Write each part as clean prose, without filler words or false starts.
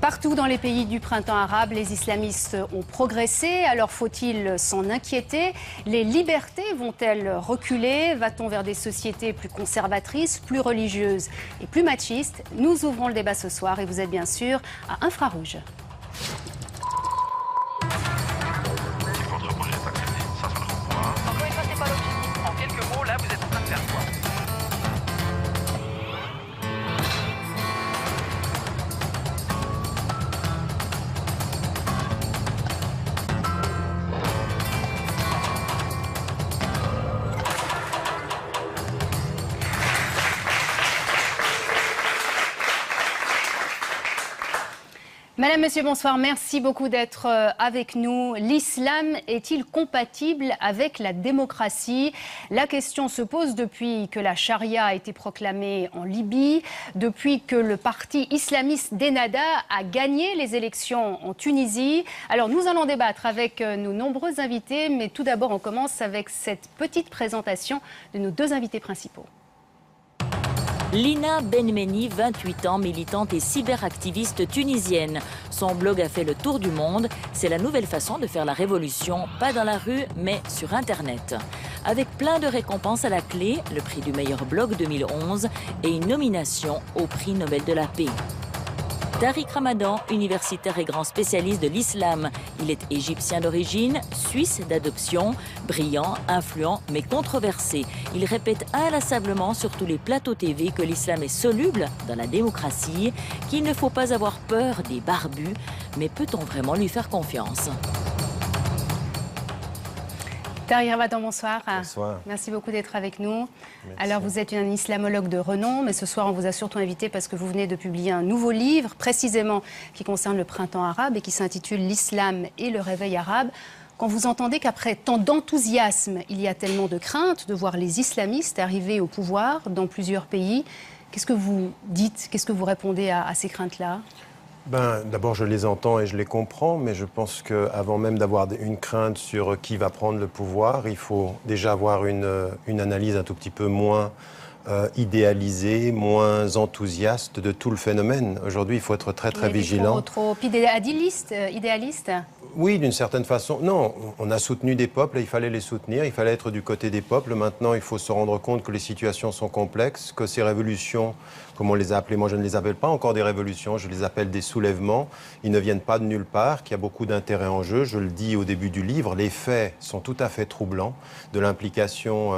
Partout dans les pays du printemps arabe, les islamistes ont progressé. Alors faut-il s'en inquiéter? Les libertés vont-elles reculer? Va-t-on vers des sociétés plus conservatrices, plus religieuses et plus machistes? Nous ouvrons le débat ce soir et vous êtes bien sûr à Infrarouge. En quelques mots, là, vous êtes en train de faire quoi? Madame, Monsieur, bonsoir. Merci beaucoup d'être avec nous. L'islam est-il compatible avec la démocratie? La question se pose depuis que la charia a été proclamée en Libye, depuis que le parti islamiste Dennada a gagné les élections en Tunisie. Alors nous allons débattre avec nos nombreux invités, mais tout d'abord on commence avec cette petite présentation de nos deux invités principaux. Lina Benmeni, 28 ans, militante et cyberactiviste tunisienne. Son blog a fait le tour du monde. C'est la nouvelle façon de faire la révolution, pas dans la rue, mais sur Internet. Avec plein de récompenses à la clé, le prix du meilleur blog 2011 et une nomination au prix Nobel de la paix. Tariq Ramadan, universitaire et grand spécialiste de l'islam. Il est égyptien d'origine, suisse d'adoption, brillant, influent mais controversé. Il répète inlassablement sur tous les plateaux TV que l'islam est soluble dans la démocratie, qu'il ne faut pas avoir peur des barbus, mais peut-on vraiment lui faire confiance ? Tariq Ramadan, bonsoir. Bonsoir. Merci beaucoup d'être avec nous. Merci. Alors, vous êtes un islamologue de renom, mais ce soir, on vous a surtout invité parce que vous venez de publier un nouveau livre, précisément, qui concerne le printemps arabe et qui s'intitule « L'islam et le réveil arabe ». Quand vous entendez qu'après tant d'enthousiasme, il y a tellement de crainte de voir les islamistes arriver au pouvoir dans plusieurs pays, qu'est-ce que vous dites, qu'est-ce que vous répondez à ces craintes-là ? D'abord, je les entends et je les comprends, mais je pense qu'avant même d'avoir une crainte sur qui va prendre le pouvoir, il faut déjà avoir une analyse un tout petit peu moins idéalisée, moins enthousiaste de tout le phénomène. Aujourd'hui, il faut être très vigilant. Trop idéaliste. Oui, d'une certaine façon. Non, on a soutenu des peuples et il fallait les soutenir, il fallait être du côté des peuples. Maintenant, il faut se rendre compte que les situations sont complexes, que ces révolutions, comme on les a appelées, moi je ne les appelle pas encore des révolutions, je les appelle des soulèvements. Ils ne viennent pas de nulle part, qu'il y a beaucoup d'intérêt en jeu. Je le dis au début du livre, les faits sont tout à fait troublants. De l'implication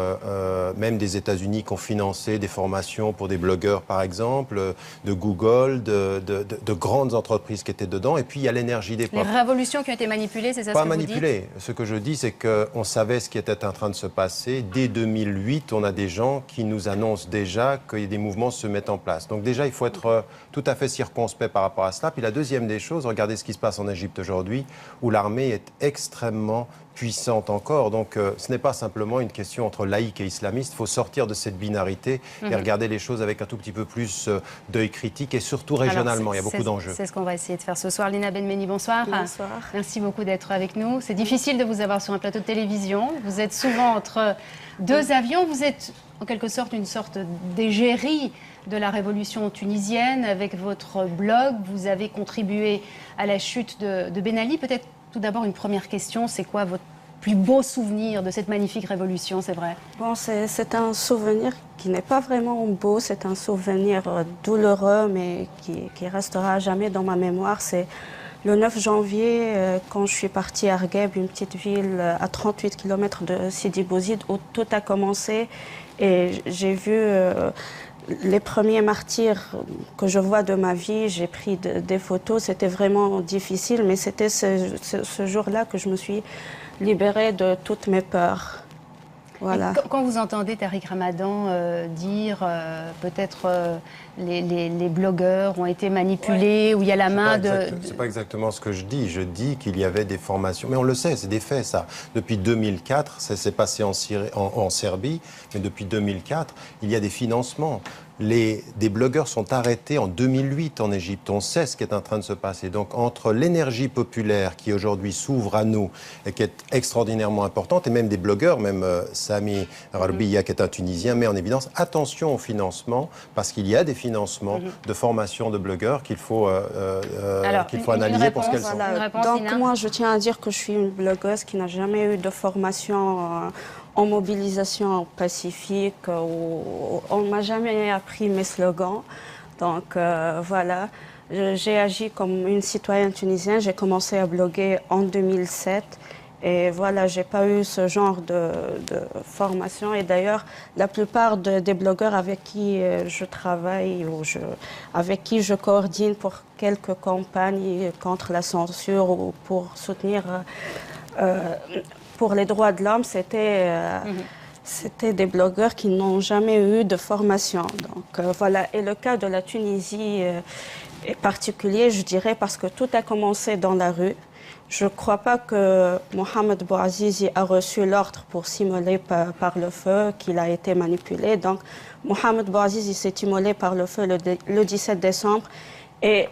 même des États-Unis qui ont financé des formations pour des blogueurs, par exemple, de Google, de grandes entreprises qui étaient dedans. Et puis, il y a l'énergie des peuples. Les révolutions qui ont été manipulées, c'est ça ce que vous dites ? Pas manipulées. Ce que je dis, c'est qu'on savait ce qui était en train de se passer. Dès 2008, on a des gens qui nous annoncent déjà que des mouvements se mettent en place. Donc déjà, il faut être tout à fait circonspect par rapport à cela. Puis la deuxième des choses, regardez ce qui se passe en Égypte aujourd'hui, où l'armée est extrêmement puissante encore. Donc ce n'est pas simplement une question entre laïcs et islamistes. Il faut sortir de cette binarité et regarder les choses avec un tout petit peu plus d'œil critique et surtout régionalement. Il y a beaucoup d'enjeux. C'est ce qu'on va essayer de faire ce soir. Lina Benmeni, bonsoir. Bonsoir. Merci beaucoup d'être avec nous. C'est difficile de vous avoir sur un plateau de télévision. Vous êtes souvent entre deux avions. Vous êtes en quelque sorte une sorte d'égérie de la révolution tunisienne. Avec votre blog, vous avez contribué à la chute de Ben Ali. Peut-être tout d'abord une première question, c'est quoi votre plus beau souvenir de cette magnifique révolution, c'est vrai? Bon, c'est un souvenir qui n'est pas vraiment beau, c'est un souvenir douloureux, mais qui restera à jamais dans ma mémoire. C'est le 9 janvier, quand je suis partie à Argheb, une petite ville à 38 km de Sidi Bouzid, où tout a commencé. Et j'ai vu les premiers martyrs que je vois de ma vie. J'ai pris des photos, c'était vraiment difficile, mais c'était ce jour-là que je me suis libérée de toutes mes peurs. Voilà. Quand vous entendez Tariq Ramadan dire peut-être les blogueurs ont été manipulés, ou il y a la main de... C'est pas exactement ce que je dis. Je dis qu'il y avait des formations. Mais on le sait, c'est des faits, ça. Depuis 2004, ça s'est passé en Serbie, mais depuis 2004, il y a des financements. des blogueurs sont arrêtés en 2008 en Égypte. On sait ce qui est en train de se passer. Donc entre l'énergie populaire qui aujourd'hui s'ouvre à nous et qui est extraordinairement importante, et même des blogueurs, même Sami Gharbia qui est un Tunisien, met en évidence attention au financement, parce qu'il y a des financements de formation de blogueurs qu'il faut analyser pour ce qu'elles sont. Donc moi je tiens à dire que je suis une blogueuse qui n'a jamais eu de formation en mobilisation pacifique, où on ne m'a jamais appris mes slogans. Donc voilà, j'ai agi comme une citoyenne tunisienne. J'ai commencé à bloguer en 2007. Et voilà, j'ai pas eu ce genre de formation. Et d'ailleurs, la plupart des blogueurs avec qui je travaille ou avec qui je coordine pour quelques campagnes contre la censure ou pour soutenir pour les droits de l'homme, c'était des blogueurs qui n'ont jamais eu de formation. Donc voilà. Et le cas de la Tunisie est particulier, je dirais, parce que tout a commencé dans la rue. Je ne crois pas que Mohamed Bouazizi a reçu l'ordre pour s'immoler par le feu, qu'il a été manipulé. Donc, Mohamed Bouazizi s'est immolé par le feu le 17 décembre. Et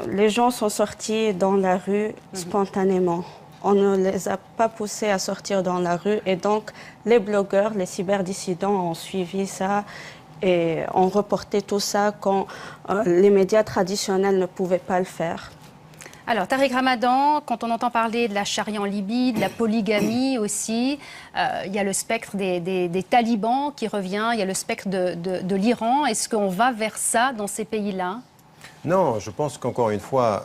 les gens sont sortis dans la rue spontanément. On ne les a pas poussés à sortir dans la rue. Et donc, les blogueurs, les cyberdissidents ont suivi ça et ont reporté tout ça quand les médias traditionnels ne pouvaient pas le faire. Alors, Tariq Ramadan, quand on entend parler de la charia en Libye, de la polygamie aussi, il y a le spectre des talibans qui revient, il y a le spectre de l'Iran. Est-ce qu'on va vers ça dans ces pays-là ? Non, je pense qu'encore une fois,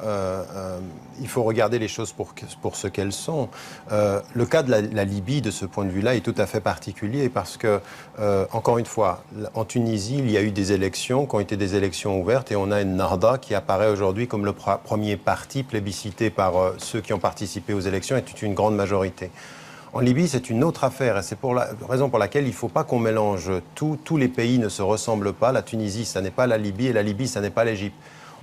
il faut regarder les choses pour ce qu'elles sont. Le cas de la Libye, de ce point de vue-là, est tout à fait particulier parce que, encore une fois, en Tunisie, il y a eu des élections qui ont été des élections ouvertes et on a Ennahda qui apparaît aujourd'hui comme le premier parti plébiscité par ceux qui ont participé aux élections et toute une grande majorité. En Libye, c'est une autre affaire et c'est pour la raison pour laquelle il ne faut pas qu'on mélange tout. Tous les pays ne se ressemblent pas. La Tunisie, ça n'est pas la Libye et la Libye, ça n'est pas l'Égypte.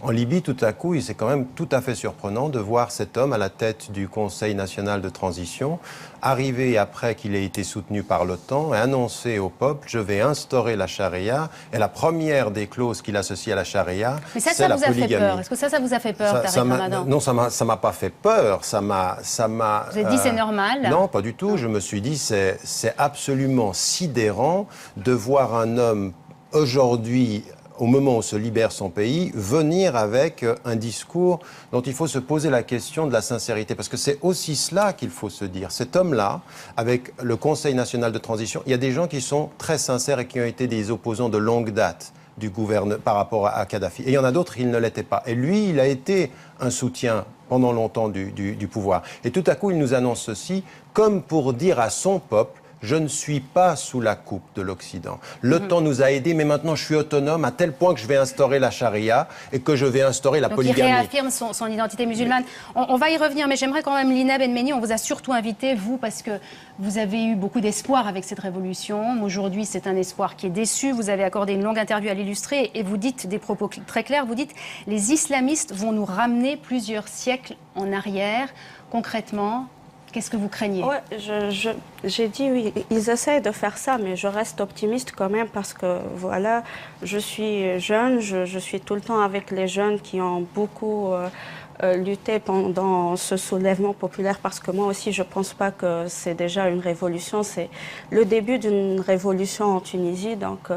En Libye, tout à coup, c'est quand même tout à fait surprenant de voir cet homme à la tête du Conseil national de transition arriver après qu'il ait été soutenu par l'OTAN et annoncer au peuple « je vais instaurer la charia ». Et la première des clauses qu'il associe à la charia, c'est la polygamie. Mais ça vous a fait peur ? Est-ce que ça vous a fait peur, Tariq Ramadan ? Non, ça m'a pas fait peur. Ça m'a. Vous avez dit c'est normal ? Non, pas du tout. Je me suis dit c'est absolument sidérant de voir un homme aujourd'hui, au moment où se libère son pays, venir avec un discours dont il faut se poser la question de la sincérité. Parce que c'est aussi cela qu'il faut se dire. Cet homme-là, avec le Conseil national de transition, il y a des gens qui sont très sincères et qui ont été des opposants de longue date du gouvernement par rapport à Kadhafi. Et il y en a d'autres qui ne l'étaient pas. Et lui, il a été un soutien pendant longtemps du pouvoir. Et tout à coup, il nous annonce ceci, comme pour dire à son peuple, je ne suis pas sous la coupe de l'Occident. L'OTAN nous a aidés, mais maintenant je suis autonome à tel point que je vais instaurer la charia et que je vais instaurer la polygamie. Il réaffirme son identité musulmane. On va y revenir, mais j'aimerais quand même, Lina Benmeni, on vous a surtout invité, vous, parce que vous avez eu beaucoup d'espoir avec cette révolution. Aujourd'hui, c'est un espoir qui est déçu. Vous avez accordé une longue interview à l'Illustré et vous dites des propos très clairs. Vous dites « Les islamistes vont nous ramener plusieurs siècles en arrière. » Concrètement, qu'est-ce que vous craignez ? Ouais, j'ai dit oui, ils essaient de faire ça, mais je reste optimiste quand même parce que voilà, je suis jeune, je suis tout le temps avec les jeunes qui ont beaucoup lutté pendant ce soulèvement populaire parce que moi aussi je ne pense pas que c'est déjà une révolution, c'est le début d'une révolution en Tunisie, donc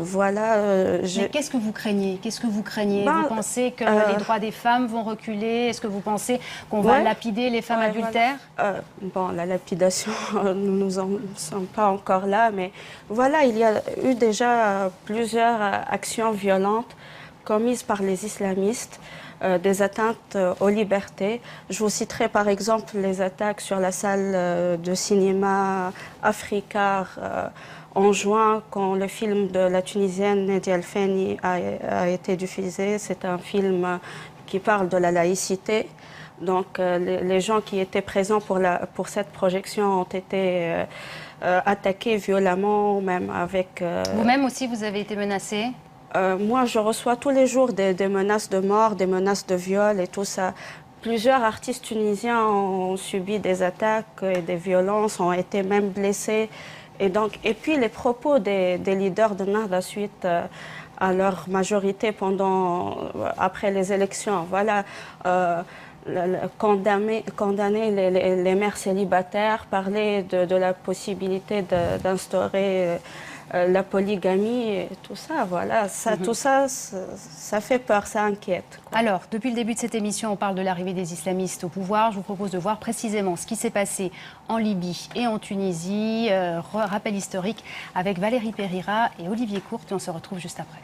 voilà. Mais qu'est-ce que vous craignez ? Qu'est-ce que vous craignez ? Vous pensez que les droits des femmes vont reculer ? Est-ce que vous pensez qu'on va lapider les femmes adultères ? Voilà. Bon, la lapidation, nous n'en sommes pas encore là, mais voilà, il y a eu déjà plusieurs actions violentes commises par les islamistes, des atteintes aux libertés. Je vous citerai par exemple les attaques sur la salle de cinéma Africa en juin, quand le film de la Tunisienne Nedia El-Feni a été diffusé. C'est un film qui parle de la laïcité. Donc les gens qui étaient présents pour cette projection ont été attaqués violemment, même avec... Vous-même aussi, vous avez été menacée ? Moi, je reçois tous les jours des menaces de mort, des menaces de viol et tout ça. Plusieurs artistes tunisiens ont subi des attaques et des violences, ont été même blessés. Et puis les propos des leaders de Nahda suite à leur majorité après les élections, voilà, condamner les mères célibataires, parler de la possibilité d'instaurer la polygamie, et tout ça, voilà, tout ça, ça fait peur, ça inquiète. Alors, depuis le début de cette émission, on parle de l'arrivée des islamistes au pouvoir. Je vous propose de voir précisément ce qui s'est passé en Libye et en Tunisie. Rappel historique avec Valérie Périra et Olivier Courte, et on se retrouve juste après.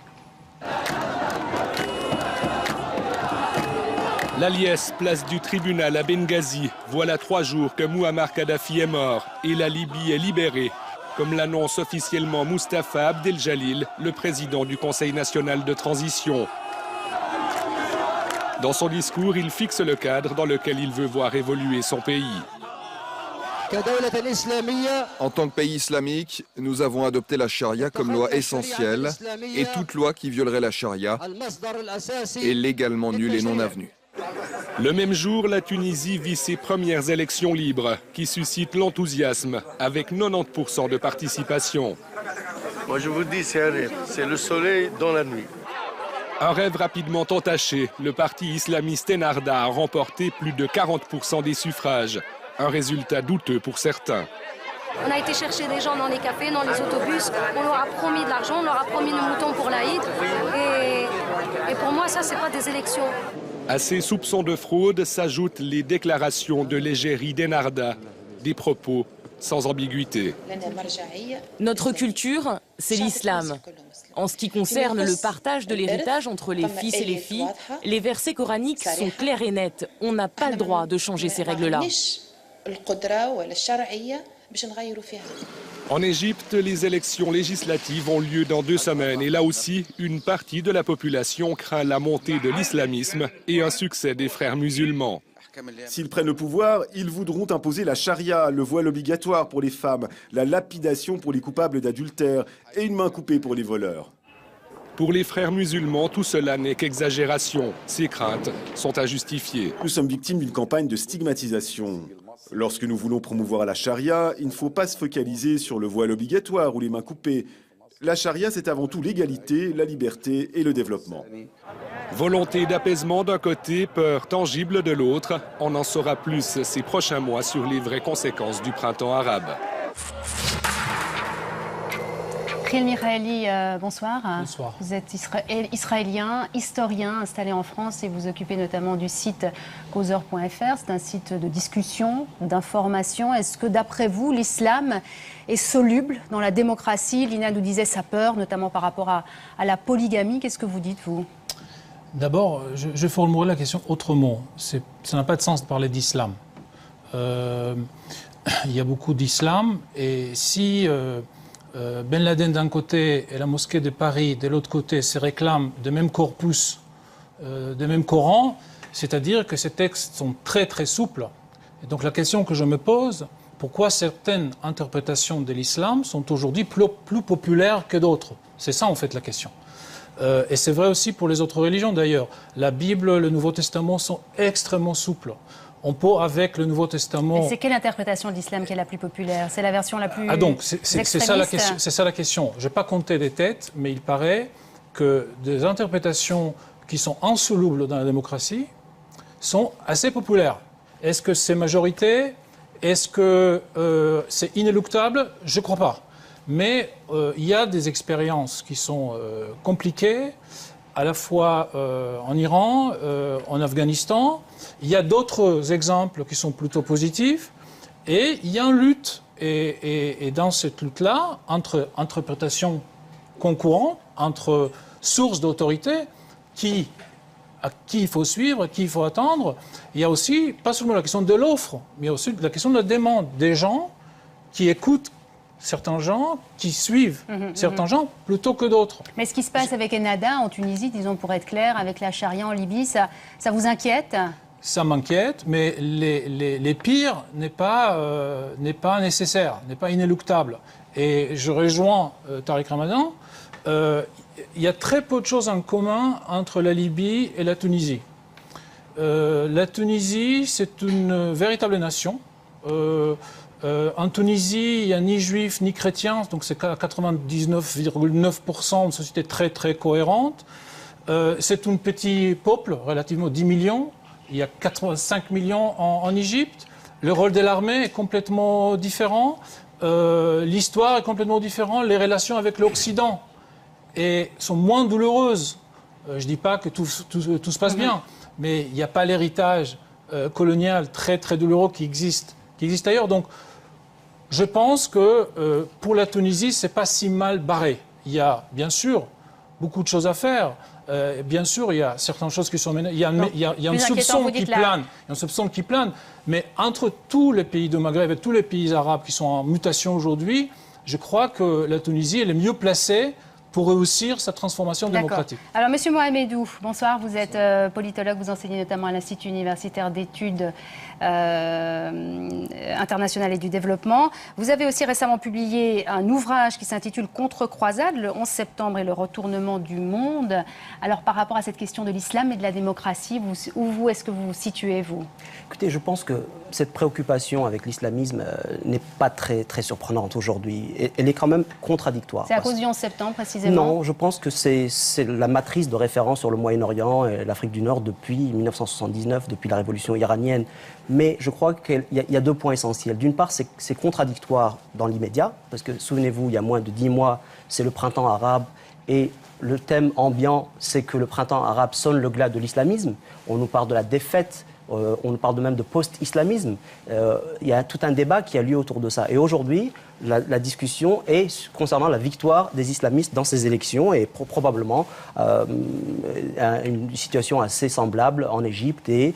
La liesse, place du tribunal à Benghazi. Voilà 3 jours que Mouammar Kadhafi est mort et la Libye est libérée, comme l'annonce officiellement Mustapha Abdel Jalil, le président du Conseil national de transition. Dans son discours, il fixe le cadre dans lequel il veut voir évoluer son pays. En tant que pays islamique, nous avons adopté la charia comme loi essentielle et toute loi qui violerait la charia est légalement nulle et non avenue. Le même jour, la Tunisie vit ses premières élections libres qui suscitent l'enthousiasme avec 90% de participation. Moi je vous dis, c'est un rêve, c'est le soleil dans la nuit. Un rêve rapidement entaché, le parti islamiste Ennahda a remporté plus de 40% des suffrages. Un résultat douteux pour certains. On a été chercher des gens dans les cafés, dans les autobus, on leur a promis de l'argent, on leur a promis le mouton pour l'Aïd. Et pour moi, ça, c'est pas des élections. À ces soupçons de fraude s'ajoutent les déclarations de l'égérie d'Ennahda, des propos sans ambiguïté. Notre culture, c'est l'islam. En ce qui concerne le partage de l'héritage entre les fils et les filles, les versets coraniques sont clairs et nets. On n'a pas le droit de changer ces règles-là. En Égypte, les élections législatives ont lieu dans 2 semaines et là aussi, une partie de la population craint la montée de l'islamisme et un succès des frères musulmans. S'ils prennent le pouvoir, ils voudront imposer la charia, le voile obligatoire pour les femmes, la lapidation pour les coupables d'adultère et une main coupée pour les voleurs. Pour les frères musulmans, tout cela n'est qu'exagération. Ces craintes sont injustifiées. Nous sommes victimes d'une campagne de stigmatisation. Lorsque nous voulons promouvoir la charia, il ne faut pas se focaliser sur le voile obligatoire ou les mains coupées. La charia, c'est avant tout l'égalité, la liberté et le développement. Volonté d'apaisement d'un côté, peur tangible de l'autre. On en saura plus ces prochains mois sur les vraies conséquences du printemps arabe. Khil Miraeli, bonsoir. Bonsoir. Vous êtes israélien, historien installé en France et vous occupez notamment du site causeur.fr. C'est un site de discussion, d'information. Est-ce que d'après vous, l'islam est soluble dans la démocratie? Lina nous disait sa peur, notamment par rapport à la polygamie. Qu'est-ce que vous dites, vous? D'abord, je formulerai la question autrement. Ça n'a pas de sens de parler d'islam. Il y a beaucoup d'islam et si... Ben Laden d'un côté et la mosquée de Paris de l'autre côté se réclament du même corpus, du même Coran, c'est-à-dire que ces textes sont très très souples. Et donc la question que je me pose, pourquoi certaines interprétations de l'islam sont aujourd'hui plus populaires que d'autres? C'est ça en fait la question. Et c'est vrai aussi pour les autres religions d'ailleurs. La Bible, le Nouveau Testament sont extrêmement souples. On peut, avec le Nouveau Testament... Et c'est quelle interprétation de l'islam qui est la plus populaire? C'est la version la plus... Ah donc, c'est ça la question. Je n'ai pas compté des têtes, mais il paraît que des interprétations qui sont insolubles dans la démocratie sont assez populaires. Est-ce que c'est majorité? Est-ce que c'est inéluctable? Je ne crois pas. Mais il y a des expériences qui sont compliquées, à la fois en Iran, en Afghanistan. Il y a d'autres exemples qui sont plutôt positifs. Et il y a une lutte. Et dans cette lutte-là, entre interprétations concurrentes, entre sources d'autorité, à qui il faut suivre, à qui il faut attendre, il y a aussi, pas seulement la question de l'offre, mais aussi la question de la demande. Des gens qui écoutent certains gens, qui suivent certains gens plutôt que d'autres. Mais ce qui se passe avec Ennahda en Tunisie, disons pour être clair, avec la charia en Libye, ça vous inquiète? Ça m'inquiète, mais les pires n'est pas nécessaire, n'est pas inéluctable. Et je rejoins Tariq Ramadan, il y a très peu de choses en commun entre la Libye et la Tunisie. La Tunisie, c'est une véritable nation. En Tunisie, il n'y a ni juifs ni chrétiens, donc c'est 99,9% une société très très cohérente. C'est un petit peuple, relativement 10 millions. Il y a 85 millions en Égypte. Le rôle de l'armée est complètement différent. L'histoire est complètement différente. Les relations avec l'Occident sont moins douloureuses. Je ne dis pas que tout se passe bien, mais il n'y a pas l'héritage colonial très très douloureux qui existe ailleurs. Donc, je pense que pour la Tunisie, ce n'est pas si mal barré. Il y a bien sûr beaucoup de choses à faire. Bien sûr, il y a certaines choses qui sont menées. Il y a un soupçon qui plane. Il y a un soupçon qui plane. Mais entre tous les pays du Maghreb et tous les pays arabes qui sont en mutation aujourd'hui, je crois que la Tunisie elle est mieux placée pour réussir sa transformation démocratique. Alors, Monsieur Mohamedou, bonsoir. Vous êtes politologue, vous enseignez notamment à l'Institut universitaire d'études internationales et du développement. Vous avez aussi récemment publié un ouvrage qui s'intitule Contre-croisade, le 11 septembre et le retournement du monde. Alors, par rapport à cette question de l'islam et de la démocratie, où est-ce que vous vous situez, vous? Écoutez, je pense que cette préoccupation avec l'islamisme n'est pas très, très surprenante aujourd'hui. Elle est quand même contradictoire. C'est à cause du 11 septembre, précisément? Non, je pense que c'est la matrice de référence sur le Moyen-Orient et l'Afrique du Nord depuis 1979, depuis la révolution iranienne. Mais je crois qu'il y a deux points essentiels. D'une part, c'est contradictoire dans l'immédiat, parce que souvenez-vous, il y a moins de 10 mois, c'est le printemps arabe, et le thème ambiant, c'est que le printemps arabe sonne le glas de l'islamisme. On nous parle de la défaite, on nous parle même de post-islamisme. Il y a tout un débat qui a lieu autour de ça. Et aujourd'hui, la discussion est concernant la victoire des islamistes dans ces élections et probablement une situation assez semblable en Égypte et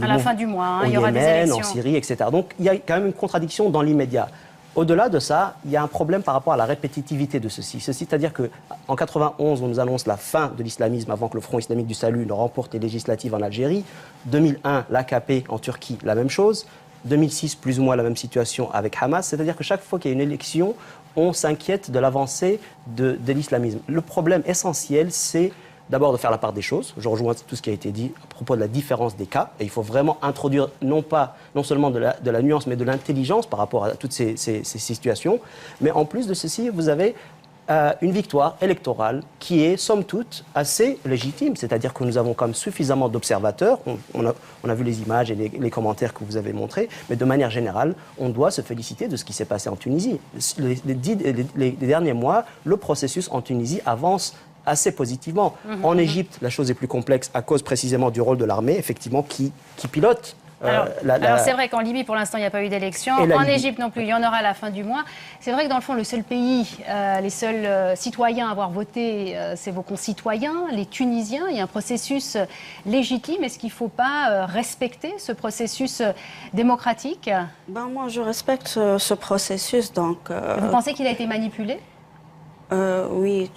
à la fin du mois, il y aura des Yémen, élections. En Syrie, etc. Donc il y a quand même une contradiction dans l'immédiat. Au-delà de ça, il y a un problème par rapport à la répétitivité de ceci. C'est-à-dire qu'en 91, on nous annonce la fin de l'islamisme avant que le Front islamique du salut ne remporte les législatives en Algérie. 2001, l'AKP en Turquie, la même chose. 2006, plus ou moins la même situation avec Hamas. C'est-à-dire que chaque fois qu'il y a une élection, on s'inquiète de l'avancée de l'islamisme. Le problème essentiel, c'est d'abord de faire la part des choses. Je rejoins tout ce qui a été dit à propos de la différence des cas. Et il faut vraiment introduire non seulement de la nuance, mais de l'intelligence par rapport à toutes ces situations. Mais en plus de ceci, vous avez une victoire électorale qui est, somme toute, assez légitime. C'est-à-dire que nous avons quand même suffisamment d'observateurs. On a vu les images et les commentaires que vous avez montrés. Mais de manière générale, on doit se féliciter de ce qui s'est passé en Tunisie. Les derniers mois, le processus en Tunisie avance assez positivement. En Égypte, la chose est plus complexe à cause précisément du rôle de l'armée, effectivement, qui pilote. Alors c'est vrai qu'en Libye, pour l'instant, il n'y a pas eu d'élection. En Égypte non plus, il y en aura à la fin du mois. C'est vrai que dans le fond, le seul pays, les seuls citoyens à avoir voté, c'est vos concitoyens, les Tunisiens. Il y a un processus légitime. Est-ce qu'il ne faut pas respecter ce processus démocratique? Moi, je respecte ce processus. Donc, vous pensez qu'il a été manipulé? Oui.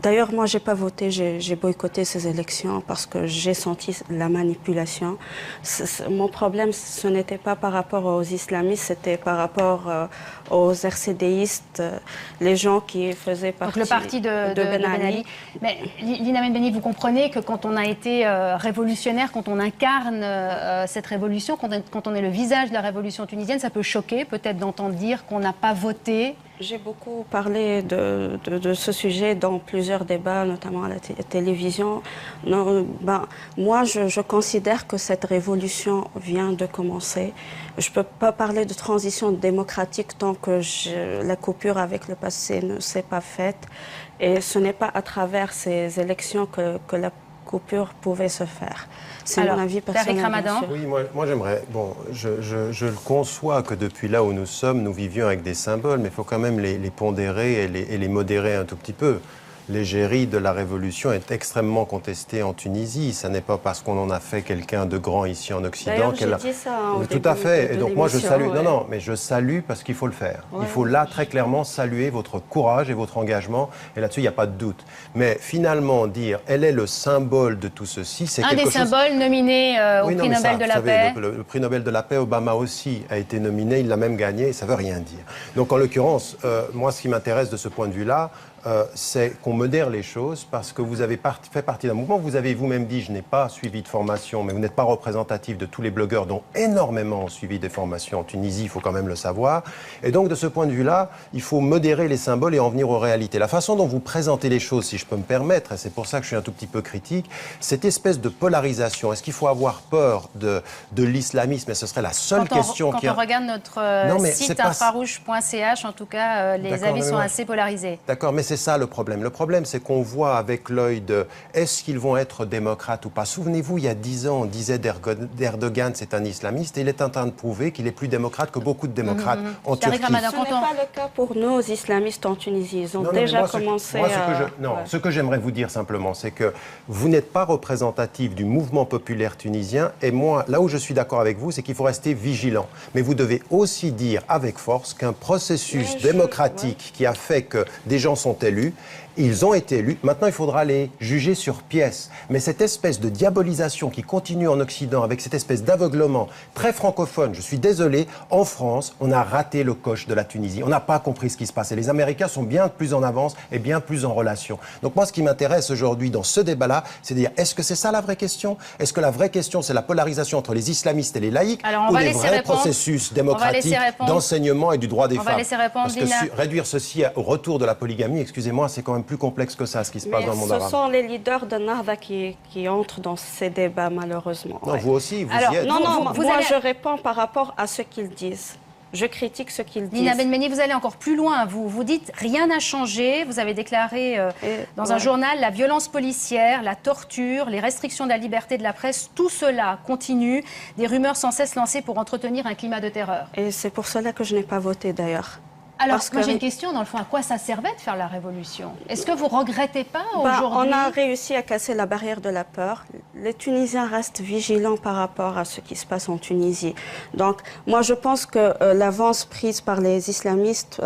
D'ailleurs, moi, je n'ai pas voté, j'ai boycotté ces élections parce que j'ai senti la manipulation. Mon problème, ce n'était pas par rapport aux islamistes, c'était par rapport aux RCDistes, les gens qui faisaient partie donc le parti de Ben Ali. Mais Lina Benbeni, vous comprenez que quand on a été révolutionnaire, quand on incarne cette révolution, quand on est le visage de la révolution tunisienne, ça peut choquer peut-être d'entendre dire qu'on n'a pas voté. J'ai beaucoup parlé de ce sujet dans plusieurs débats, notamment à la télévision. Moi, je considère que cette révolution vient de commencer. Je ne peux pas parler de transition démocratique tant que la coupure avec le passé ne s'est pas faite. Et ce n'est pas à travers ces élections que la coupure pouvait se faire. C'est mon avis personnel. Ramadan. Oui, moi j'aimerais. Bon, je le conçois que depuis là où nous sommes, nous vivions avec des symboles, mais il faut quand même les pondérer et les modérer un tout petit peu. L'égérie de la révolution est extrêmement contestée en Tunisie. Ça n'est pas parce qu'on en a fait quelqu'un de grand ici en Occident qu'elle a... dit ça tout à fait. Et donc moi je salue. Ouais. Non, mais je salue parce qu'il faut le faire. Ouais, il faut là très clairement saluer votre courage et votre engagement. Et là-dessus, il n'y a pas de doute. Mais finalement, dire elle est le symbole de tout ceci, c'est quelque chose... Un des symboles nominés au prix Nobel de la paix. Le prix Nobel de la paix, Obama aussi a été nominé. Il l'a même gagné. Ça ne veut rien dire. Donc en l'occurrence, moi, ce qui m'intéresse de ce point de vue-là, c'est qu'on modère les choses parce que vous avez fait partie d'un mouvement. Vous avez vous-même dit, je n'ai pas suivi de formation, mais vous n'êtes pas représentatif de tous les blogueurs dont énormément ont suivi des formations en Tunisie, il faut quand même le savoir. Et donc, de ce point de vue-là, il faut modérer les symboles et en venir aux réalités. La façon dont vous présentez les choses, si je peux me permettre, et c'est pour ça que je suis un tout petit peu critique, cette espèce de polarisation, est-ce qu'il faut avoir peur de l'islamisme? Et ce serait la seule question qui... Quand on regarde notre site infrarouge.ch, en tout cas, les avis sont assez polarisés. D'accord, mais c'est ça le problème. Le problème, c'est qu'on voit avec l'œil de est-ce qu'ils vont être démocrates ou pas. Souvenez-vous, il y a 10 ans, on disait d'Erdogan, c'est un islamiste, et il est en train de prouver qu'il est plus démocrate que beaucoup de démocrates en Turquie. Ce n'est pas le cas pour nos islamistes en Tunisie. Ils ont déjà commencé ce que j'aimerais vous dire simplement, c'est que vous n'êtes pas représentatif du mouvement populaire tunisien, et moi, là où je suis d'accord avec vous, c'est qu'il faut rester vigilant. Mais vous devez aussi dire avec force qu'un processus démocratique qui a fait que des gens sont élus, ils ont été élus, maintenant il faudra les juger sur pièce. Mais cette espèce de diabolisation qui continue en Occident, avec cette espèce d'aveuglement très francophone, je suis désolé, en France, on a raté le coche de la Tunisie. On n'a pas compris ce qui se passait. Les Américains sont bien plus en avance et bien plus en relation. Donc moi, ce qui m'intéresse aujourd'hui dans ce débat-là, c'est de dire, est-ce que c'est ça la vraie question? Est-ce que la vraie question, c'est la polarisation entre les islamistes et les laïcs, ou les vrais processus démocratiques d'enseignement et du droit des femmes? Parce que réduire ceci au retour de la polygamie, excusez-moi, c'est quand même plus complexe que ça, ce qui se passe dans le monde arabe. Ce sont les leaders de Nahda qui entrent dans ces débats, malheureusement. Non, vous aussi, vous y êtes. Moi, je réponds par rapport à ce qu'ils disent. Je critique ce qu'ils disent. Nina Benmeni, vous allez encore plus loin. Vous dites rien n'a changé. Vous avez déclaré dans un journal la violence policière, la torture, les restrictions de la liberté de la presse, tout cela continue. Des rumeurs sans cesse lancées pour entretenir un climat de terreur. Et c'est pour cela que je n'ai pas voté d'ailleurs. Alors, moi j'ai une question, dans le fond, à quoi ça servait de faire la révolution? Est-ce que vous ne regrettez pas aujourd'hui? On a réussi à casser la barrière de la peur. Les Tunisiens restent vigilants par rapport à ce qui se passe en Tunisie. Donc, moi je pense que l'avance prise par les islamistes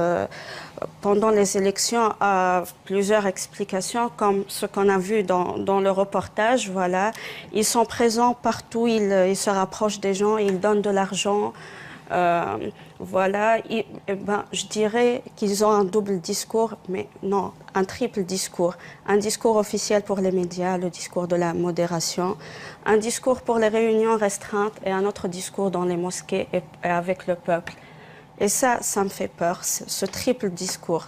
pendant les élections a plusieurs explications, comme ce qu'on a vu dans le reportage. Voilà. Ils sont présents partout, ils se rapprochent des gens, ils donnent de l'argent. Voilà, je dirais qu'ils ont un double discours, mais non, un triple discours. Un discours officiel pour les médias, le discours de la modération, un discours pour les réunions restreintes et un autre discours dans les mosquées et avec le peuple. Et ça me fait peur, ce triple discours.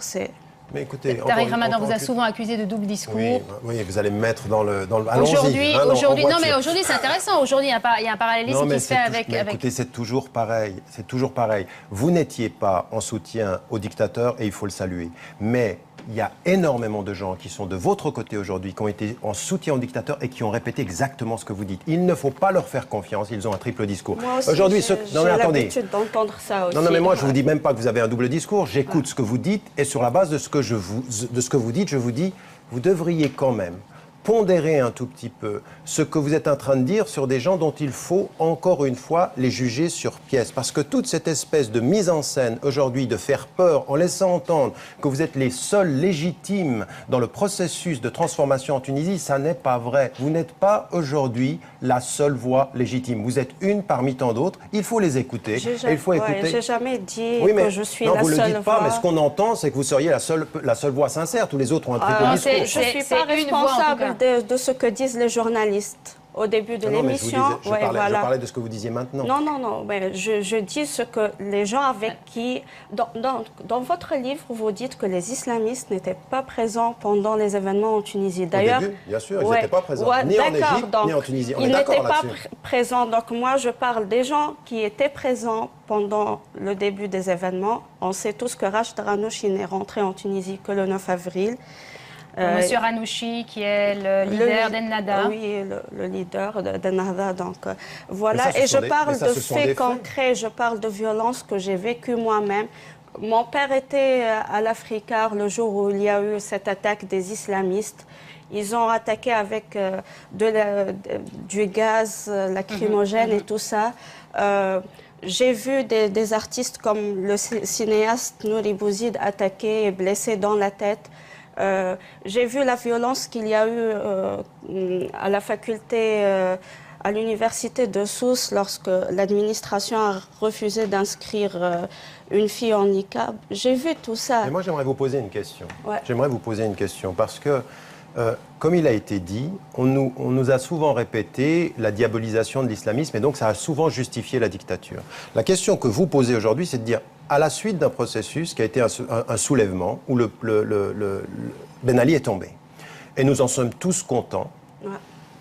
Mais écoutez, Tariq Ramadan vous a souvent accusé de double discours. Oui, vous allez me mettre dans le aujourd'hui, aujourd'hui, c'est intéressant. Aujourd'hui, il y a un parallélisme qui se fait avec. Écoutez, c'est toujours pareil. C'est toujours pareil. Vous n'étiez pas en soutien au dictateur et il faut le saluer. Mais il y a énormément de gens qui sont de votre côté aujourd'hui, qui ont été en soutien au dictateur et qui ont répété exactement ce que vous dites. Il ne faut pas leur faire confiance. Ils ont un triple discours. Moi aussi, j'ai l'habitude d'entendre ça aussi. Non, mais moi, je ne vous dis même pas que vous avez un double discours. J'écoute ce que vous dites et sur la base de ce que vous dites, je vous dis, vous devriez quand même pondérer un tout petit peu ce que vous êtes en train de dire sur des gens dont il faut, encore une fois, les juger sur pièce. Parce que toute cette espèce de mise en scène aujourd'hui, de faire peur en laissant entendre que vous êtes les seuls légitimes dans le processus de transformation en Tunisie, ça n'est pas vrai. Vous n'êtes pas aujourd'hui la seule voix légitime. Vous êtes une parmi tant d'autres. Il faut les écouter. J'ai jamais dit que je suis la seule voix. Non, vous ne le dites pas, mais ce qu'on entend, c'est que vous seriez la seule voix sincère. Tous les autres ont un triple discours. Je ne suis pas responsable de ce que disent les journalistes au début de l'émission. Je parlais de ce que vous disiez maintenant. Non. Je dis ce que les gens avec qui... Dans votre livre, vous dites que les islamistes n'étaient pas présents pendant les événements en Tunisie. D'ailleurs, bien sûr, ils n'étaient pas présents. Ni en Égypte, ni en Tunisie. Ils n'étaient pas présents. Donc moi, je parle des gens qui étaient présents pendant le début des événements. On sait tous que Rachid Ghannouchi n'est rentré en Tunisie que le 9 avril. Monsieur Ghannouchi, qui est le leader d'Ennahda. Oui, le leader d'Ennahda. Donc, voilà. Et je parle de faits concrets, je parle de violences que j'ai vécues moi-même. Mon père était à l'Africard le jour où il y a eu cette attaque des islamistes. Ils ont attaqué avec du gaz lacrymogène et tout ça. J'ai vu des artistes comme le cinéaste Nouri Bouzid attaqué et blessé dans la tête. J'ai vu la violence qu'il y a eu à la faculté à l'université de Sousse, lorsque l'administration a refusé d'inscrire une fille en niqab. J'ai vu tout ça. Mais moi, j'aimerais vous poser une question. Ouais. J'aimerais vous poser une question parce que, comme il a été dit, on nous a souvent répété la diabolisation de l'islamisme et donc ça a souvent justifié la dictature. La question que vous posez aujourd'hui, c'est de dire, à la suite d'un processus qui a été un soulèvement où Ben Ali est tombé, et nous en sommes tous contents,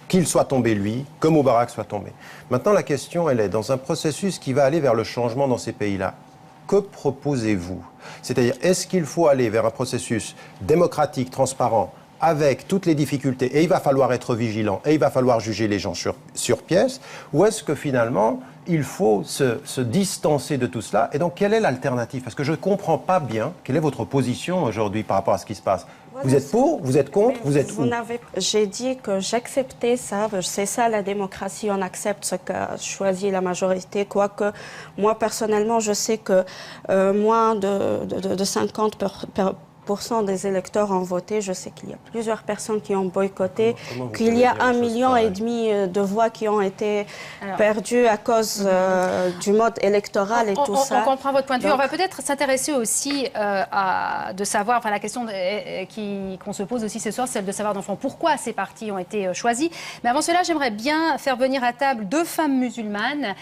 qu'il soit tombé lui, que Moubarak soit tombé. Maintenant, la question, elle est dans un processus qui va aller vers le changement dans ces pays-là. Que proposez-vous? C'est-à-dire, est-ce qu'il faut aller vers un processus démocratique, transparent, avec toutes les difficultés, et il va falloir être vigilant, et il va falloir juger les gens sur pièce, ou est-ce que finalement, il faut se distancer de tout cela? Et donc, quelle est l'alternative? Parce que je ne comprends pas bien quelle est votre position aujourd'hui par rapport à ce qui se passe. Voilà, vous êtes pour, vous êtes contre, vous êtes où? J'ai dit que j'acceptais ça, c'est ça la démocratie, on accepte ce qu'a choisi la majorité, quoique moi personnellement je sais que moins de 50% des électeurs ont voté. Je sais qu'il y a plusieurs personnes qui ont boycotté, qu'il y a 1,5 million de voix qui ont été perdues à cause du mode électoral et tout ça. On comprend votre point de vue. Donc, on va peut-être s'intéresser aussi de savoir, enfin la question qu'on se pose aussi ce soir, celle de savoir dans le fond pourquoi ces partis ont été choisis. Mais avant cela, j'aimerais bien faire venir à table 2 femmes musulmanes.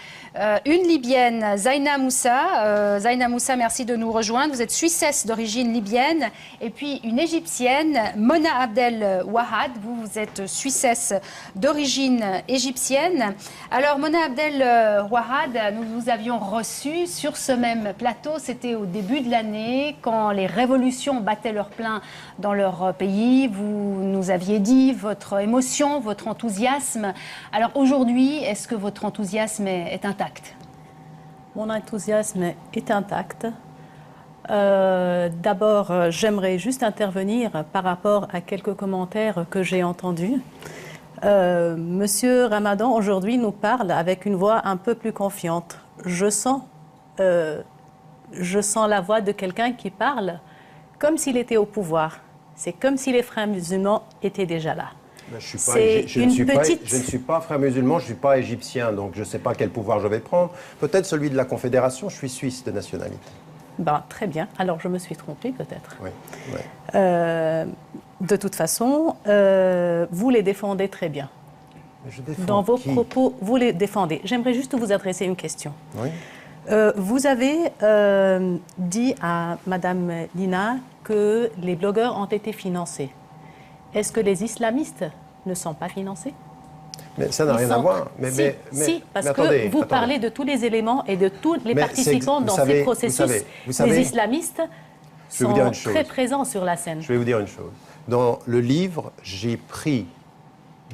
Une libyenne, Zaina Moussa. Zaina Moussa, merci de nous rejoindre. Vous êtes suissesse d'origine libyenne. Et puis une égyptienne, Mona Abdel Wahad. Vous êtes suissesse d'origine égyptienne. Alors Mona Abdel Wahad, nous vous avions reçu sur ce même plateau. C'était au début de l'année, quand les révolutions battaient leur plein dans leur pays. Vous nous aviez dit votre émotion, votre enthousiasme. Alors aujourd'hui, est-ce que votre enthousiasme est intact? Mon enthousiasme est intact. D'abord, j'aimerais juste intervenir par rapport à quelques commentaires que j'ai entendus. Monsieur Ramadan, aujourd'hui, nous parle avec une voix un peu plus confiante. Je sens la voix de quelqu'un qui parle comme s'il était au pouvoir. C'est comme si les frères musulmans étaient déjà là. Je ne suis pas frère musulman, je ne suis pas égyptien, donc je ne sais pas quel pouvoir je vais prendre. Peut-être celui de la Confédération, je suis suisse de nationalité. Ben, très bien, alors je me suis trompée peut-être. Oui. De toute façon, vous les défendez très bien. Mais je défends dans vos qui? propos, vous les défendez. J'aimerais juste vous adresser une question. Oui. Vous avez dit à Madame Lina que les blogueurs ont été financés. Est-ce que les islamistes ne sont pas financés? Mais ça n'a rien à voir. Si, parce que vous parlez de tous les éléments et de tous les participants dans ces processus. Les islamistes sont très présents sur la scène. Je vais vous dire une chose. Dans le livre, j'ai pris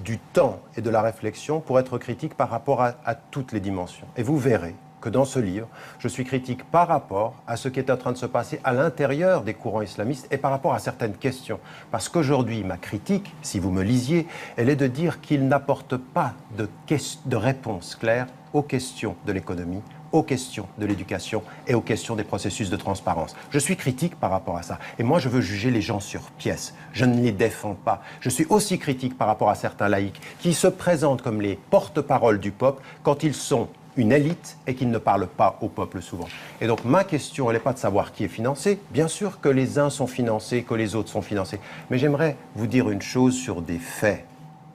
du temps et de la réflexion pour être critique par rapport à toutes les dimensions. Et vous verrez que dans ce livre, je suis critique par rapport à ce qui est en train de se passer à l'intérieur des courants islamistes et par rapport à certaines questions. Parce qu'aujourd'hui, ma critique, si vous me lisiez, elle est de dire qu'ils n'apportent pas de réponse claire aux questions de l'économie, aux questions de l'éducation et aux questions des processus de transparence. Je suis critique par rapport à ça. Et moi, je veux juger les gens sur pièce. Je ne les défends pas. Je suis aussi critique par rapport à certains laïcs qui se présentent comme les porte-paroles du peuple quand ils sont une élite et qu'ils ne parlent pas au peuple souvent. Et donc ma question, elle n'est pas de savoir qui est financé. Bien sûr que les uns sont financés, que les autres sont financés. Mais j'aimerais vous dire une chose sur des faits.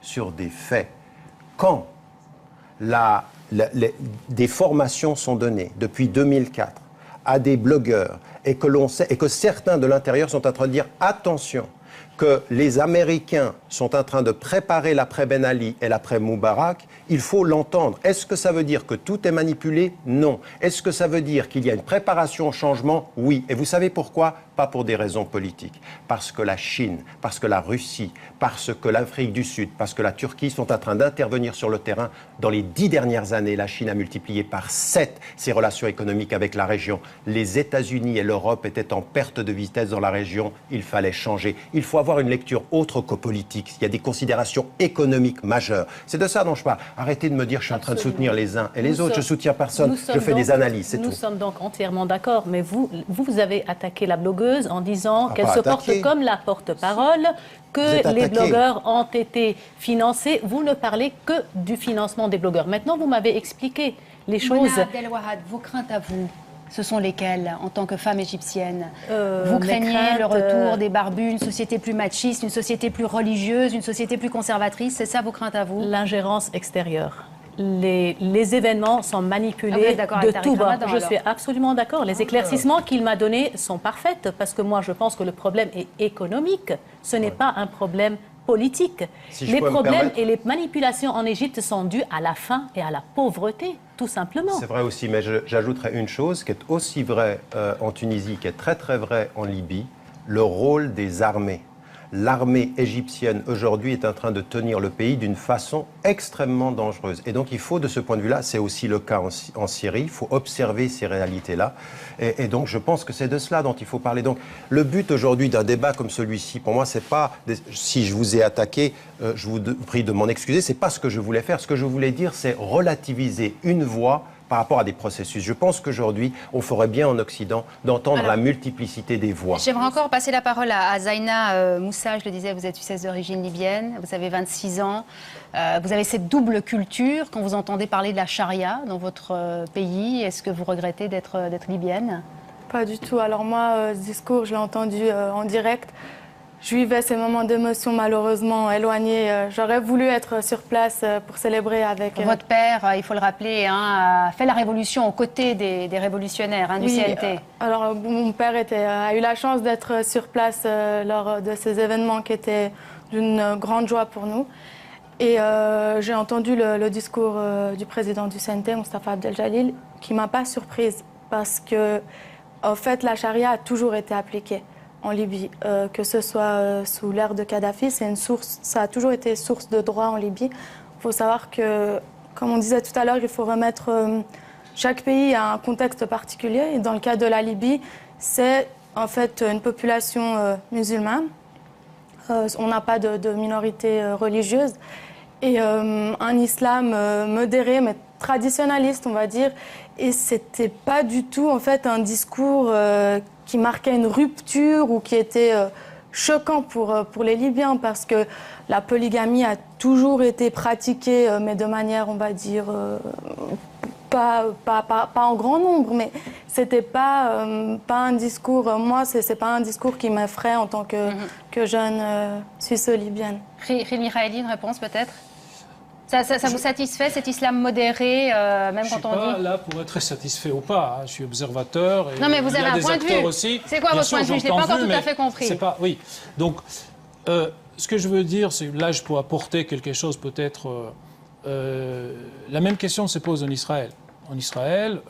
Sur des faits. Quand des formations sont données depuis 2004 à des blogueurs et que l'on sait et que certains de l'intérieur sont en train de dire attention, que les Américains sont en train de préparer l'après Ben Ali et l'après Moubarak, il faut l'entendre. Est-ce que ça veut dire que tout est manipulé? Non. Est-ce que ça veut dire qu'il y a une préparation au changement? Oui. Et vous savez pourquoi? Pas pour des raisons politiques. Parce que la Chine, parce que la Russie, parce que l'Afrique du Sud, parce que la Turquie sont en train d'intervenir sur le terrain. Dans les 10 dernières années, la Chine a multiplié par 7 ses relations économiques avec la région. Les États-Unis et l'Europe étaient en perte de vitesse dans la région. Il fallait changer. Il faut avoir une lecture autre que politique. politique. Il y a des considérations économiques majeures. C'est de ça dont je parle. Arrêtez de me dire je suis en train de soutenir les uns et les autres. Je soutiens personne. Je fais des analyses, c'est tout. Nous sommes donc entièrement d'accord. Mais vous avez attaqué la blogueuse en disant qu'elle se porte comme la porte-parole, que les blogueurs ont été financés. Vous ne parlez que du financement des blogueurs. Maintenant, vous m'avez expliqué les choses. Abdelwahad, vos craintes à vous, ce sont lesquelles en tant que femme égyptienne? Vous craignez le retour des barbus, une société plus machiste, une société plus religieuse, une société plus conservatrice? C'est ça vos craintes à vous? L'ingérence extérieure. Les événements sont manipulés de tout bord. Je suis absolument d'accord. Les éclaircissements qu'il m'a donnés sont parfaits parce que moi, je pense que le problème est économique. Ce n'est pas un problème politique. Les problèmes et les manipulations en Égypte sont dus à la faim et à la pauvreté, tout simplement. C'est vrai aussi, mais j'ajouterais une chose qui est aussi vraie en Tunisie, qui est très très vraie en Libye, le rôle des armées. L'armée égyptienne aujourd'hui est en train de tenir le pays d'une façon extrêmement dangereuse. Et donc il faut, de ce point de vue-là, c'est aussi le cas en Syrie, il faut observer ces réalités-là. Et donc je pense que c'est de cela dont il faut parler. Donc le but aujourd'hui d'un débat comme celui-ci, pour moi, c'est pas, si je vous ai attaqué, je vous prie de m'en excuser, c'est pas ce que je voulais faire. Ce que je voulais dire, c'est relativiser une voix par rapport à des processus. Je pense qu'aujourd'hui, on ferait bien en Occident d'entendre la multiplicité des voix. J'aimerais encore passer la parole à Zaina Moussa. Je le disais, vous êtes Suissesse d'origine libyenne, vous avez 26 ans. Vous avez cette double culture. Quand vous entendez parler de la charia dans votre pays, est-ce que vous regrettez d'être libyenne? Pas du tout. Alors moi, ce discours, je l'ai entendu en direct. Je vivais ces moments d'émotion malheureusement éloignés. J'aurais voulu être sur place pour célébrer avec... Votre père, il faut le rappeler, a fait la révolution aux côtés des révolutionnaires du CNT. Alors mon père a eu la chance d'être sur place lors de ces événements qui étaient d'une grande joie pour nous. Et j'ai entendu le discours du président du CNT, Moustapha Abdel Jalil, qui ne m'a pas surprise parce que, en fait, la charia a toujours été appliquée en Libye, que ce soit sous l'ère de Kadhafi, ça a toujours été source de droit en Libye. Il faut savoir que, comme on disait tout à l'heure, il faut remettre chaque pays à un contexte particulier. Et dans le cas de la Libye, c'est en fait une population musulmane. On n'a pas de minorité religieuse. Et un islam modéré, mais traditionnaliste, on va dire. Et c'était pas du tout, en fait, un discours qui marquait une rupture ou qui était choquant pour les Libyens, parce que la polygamie a toujours été pratiquée, mais de manière, on va dire, pas en grand nombre, mais c'était pas un discours, moi, c'est pas un discours qui m'effraie en tant que jeune suisse-libyenne. Khil Mikhaeli, une réponse peut-être? Ça vous satisfait, cet islam modéré, même quand on dit... Je ne suis pas là pour être satisfait ou pas. Je suis observateur. Et non, mais vous avez un point de vue. C'est quoi votre point de vue? Je ne l'ai pas encore tout à fait compris. Oui. Donc, ce que je veux dire, c'est là, je peux apporter quelque chose peut-être... la même question se pose en Israël. En Israël,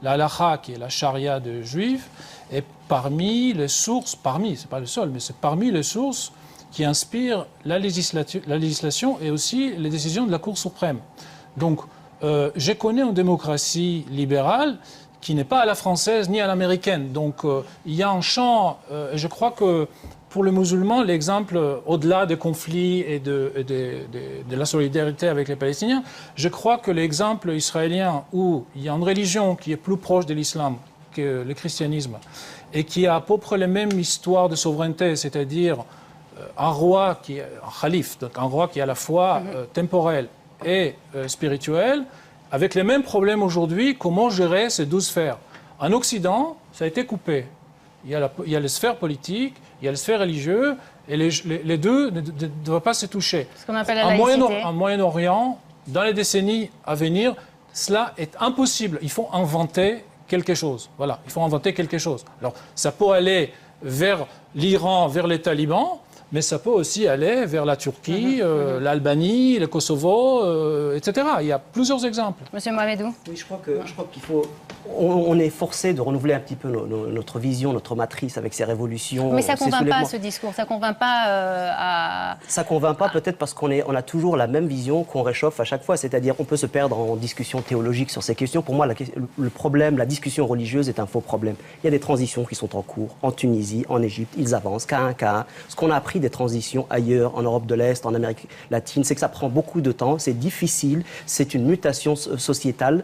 la halakha, qui est la charia de juifs, est parmi les sources, c'est pas le seul, mais c'est parmi les sources qui inspire la législation et aussi les décisions de la Cour suprême. Donc, je connais une démocratie libérale qui n'est pas à la française ni à l'américaine. Donc, il y a un champ, je crois que pour les musulmans, l'exemple, au-delà des conflits et de la solidarité avec les Palestiniens, je crois que l'exemple israélien où il y a une religion qui est plus proche de l'islam que le christianisme et qui a à peu près la même histoire de souveraineté, c'est-à-dire un roi qui est un calife, donc un roi qui est à la fois temporel et spirituel, avec les mêmes problèmes aujourd'hui, comment gérer ces 12 sphères. En Occident, ça a été coupé. Il y a les sphères politiques, il y a les sphères religieuses, et les deux ne doivent pas se toucher. Ce qu'on appelle la laïcité. En Moyen-Orient, dans les décennies à venir, cela est impossible. Il faut inventer quelque chose. Voilà, il faut inventer quelque chose. Alors, ça peut aller vers l'Iran, vers les talibans, mais ça peut aussi aller vers la Turquie, l'Albanie, le Kosovo, etc. Il y a plusieurs exemples. Monsieur Mohamedou. Oui, je crois qu'il faut on est forcé de renouveler un petit peu notre vision, notre matrice avec ces révolutions. Mais ça ne convainc pas ce discours, ça ne convainc pas Ça ne convainc pas peut-être parce qu'on a toujours la même vision qu'on réchauffe à chaque fois, c'est-à-dire on peut se perdre en discussion théologique sur ces questions. Pour moi, le problème, la discussion religieuse est un faux problème. Il y a des transitions qui sont en cours, en Tunisie, en Égypte, ils avancent, cas un, cas un. Ce qu'on a appris des transitions ailleurs, en Europe de l'Est, en Amérique latine, c'est que ça prend beaucoup de temps, c'est difficile, c'est une mutation sociétale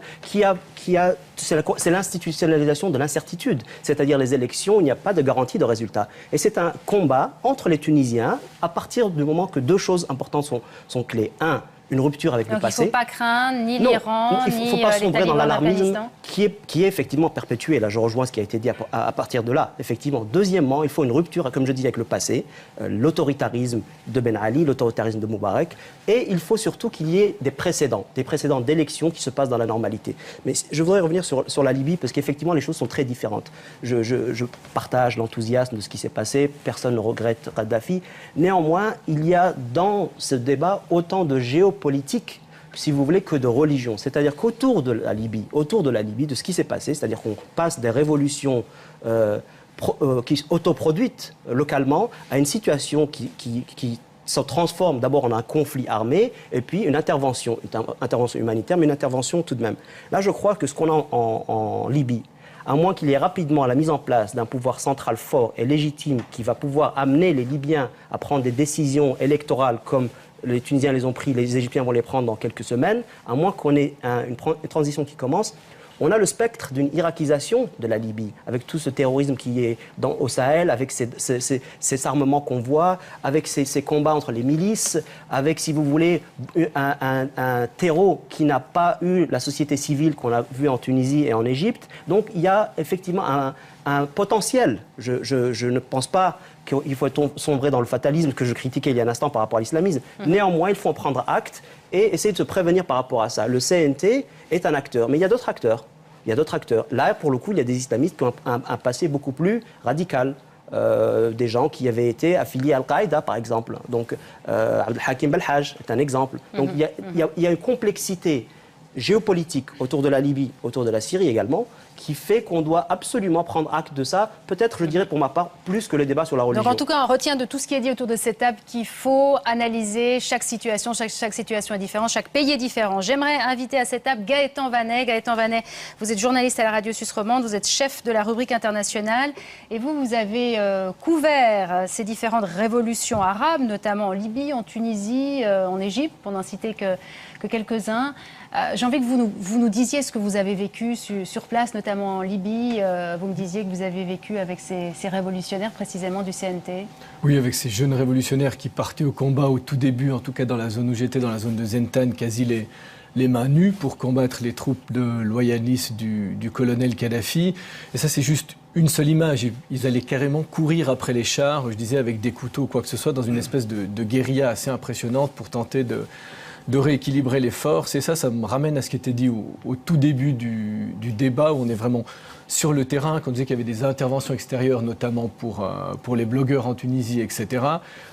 c'est l'institutionnalisation de l'incertitude. C'est-à-dire les élections, il n'y a pas de garantie de résultat. Et c'est un combat entre les Tunisiens à partir du moment que deux choses importantes sont clés. Un, une rupture avec le passé. Il ne faut pas craindre ni l'Iran, ni il ne faut pas sombrer dans l'alarmisme qui est effectivement perpétué. Là, je rejoins ce qui a été dit à partir de là. Effectivement. Deuxièmement, il faut une rupture, comme je dis, avec le passé, l'autoritarisme de Ben Ali, l'autoritarisme de Moubarak, et il faut surtout qu'il y ait des précédents d'élections qui se passent dans la normalité. Mais je voudrais revenir sur la Libye, parce qu'effectivement, les choses sont très différentes. Je partage l'enthousiasme de ce qui s'est passé, personne ne regrette Kadhafi. Néanmoins, il y a dans ce débat autant de géopolitique, si vous voulez, que de religion. C'est-à-dire qu'autour de la Libye, de ce qui s'est passé, c'est-à-dire qu'on passe des révolutions qui autoproduites localement à une situation qui se transforme d'abord en un conflit armé et puis une intervention humanitaire, mais une intervention tout de même. Là, je crois que ce qu'on a en Libye, à moins qu'il y ait rapidement la mise en place d'un pouvoir central fort et légitime qui va pouvoir amener les Libyens à prendre des décisions électorales comme les Tunisiens les ont pris, les Égyptiens vont les prendre dans quelques semaines, à moins qu'on ait une transition qui commence, on a le spectre d'une irakisation de la Libye, avec tout ce terrorisme qui est au Sahel, avec ces armements qu'on voit, avec ces combats entre les milices, avec, si vous voulez, un terreau qui n'a pas eu la société civile qu'on a vu en Tunisie et en Égypte. Donc il y a effectivement un potentiel. Je ne pense pas qu'il faut sombrer dans le fatalisme que je critiquais il y a un instant par rapport à l'islamisme. Néanmoins, il faut en prendre acte et essayer de se prévenir par rapport à ça. Le CNT est un acteur, mais il y a d'autres acteurs. Là, pour le coup, il y a des islamistes qui ont un passé beaucoup plus radical. Des gens qui avaient été affiliés à Al-Qaïda, par exemple. Donc, Abdelhakim Belhaj est un exemple. Donc, il y a une complexité géopolitique autour de la Libye, autour de la Syrie également, qui fait qu'on doit absolument prendre acte de ça, peut-être, je dirais pour ma part, plus que le débat sur la religion. Donc en tout cas, on retient de tout ce qui est dit autour de cette table qu'il faut analyser chaque situation. Chaque situation est différente, chaque pays est différent. J'aimerais inviter à cette table Gaëtan Vanet. Gaëtan Vanet, vous êtes journaliste à la radio Suisse romande, vous êtes chef de la rubrique internationale et vous avez couvert ces différentes révolutions arabes, notamment en Libye, en Tunisie, en Égypte, pour n'en citer que quelques-uns. J'ai envie que vous nous disiez ce que vous avez vécu sur place, notamment en Libye. Vous me disiez que vous avez vécu avec ces révolutionnaires précisément du CNT. Oui, avec ces jeunes révolutionnaires qui partaient au combat au tout début, en tout cas dans la zone où j'étais, dans la zone de Zentan, quasi les mains nues pour combattre les troupes de loyalistes du colonel Kadhafi. Et ça, c'est juste une seule image. Ils allaient carrément courir après les chars, je disais, avec des couteaux ou quoi que ce soit, dans une espèce de guérilla assez impressionnante pour tenter de rééquilibrer les forces. Et ça me ramène à ce qui était dit au tout début du débat, où on est vraiment sur le terrain, quand on disait qu'il y avait des interventions extérieures, notamment pour les blogueurs en Tunisie, etc.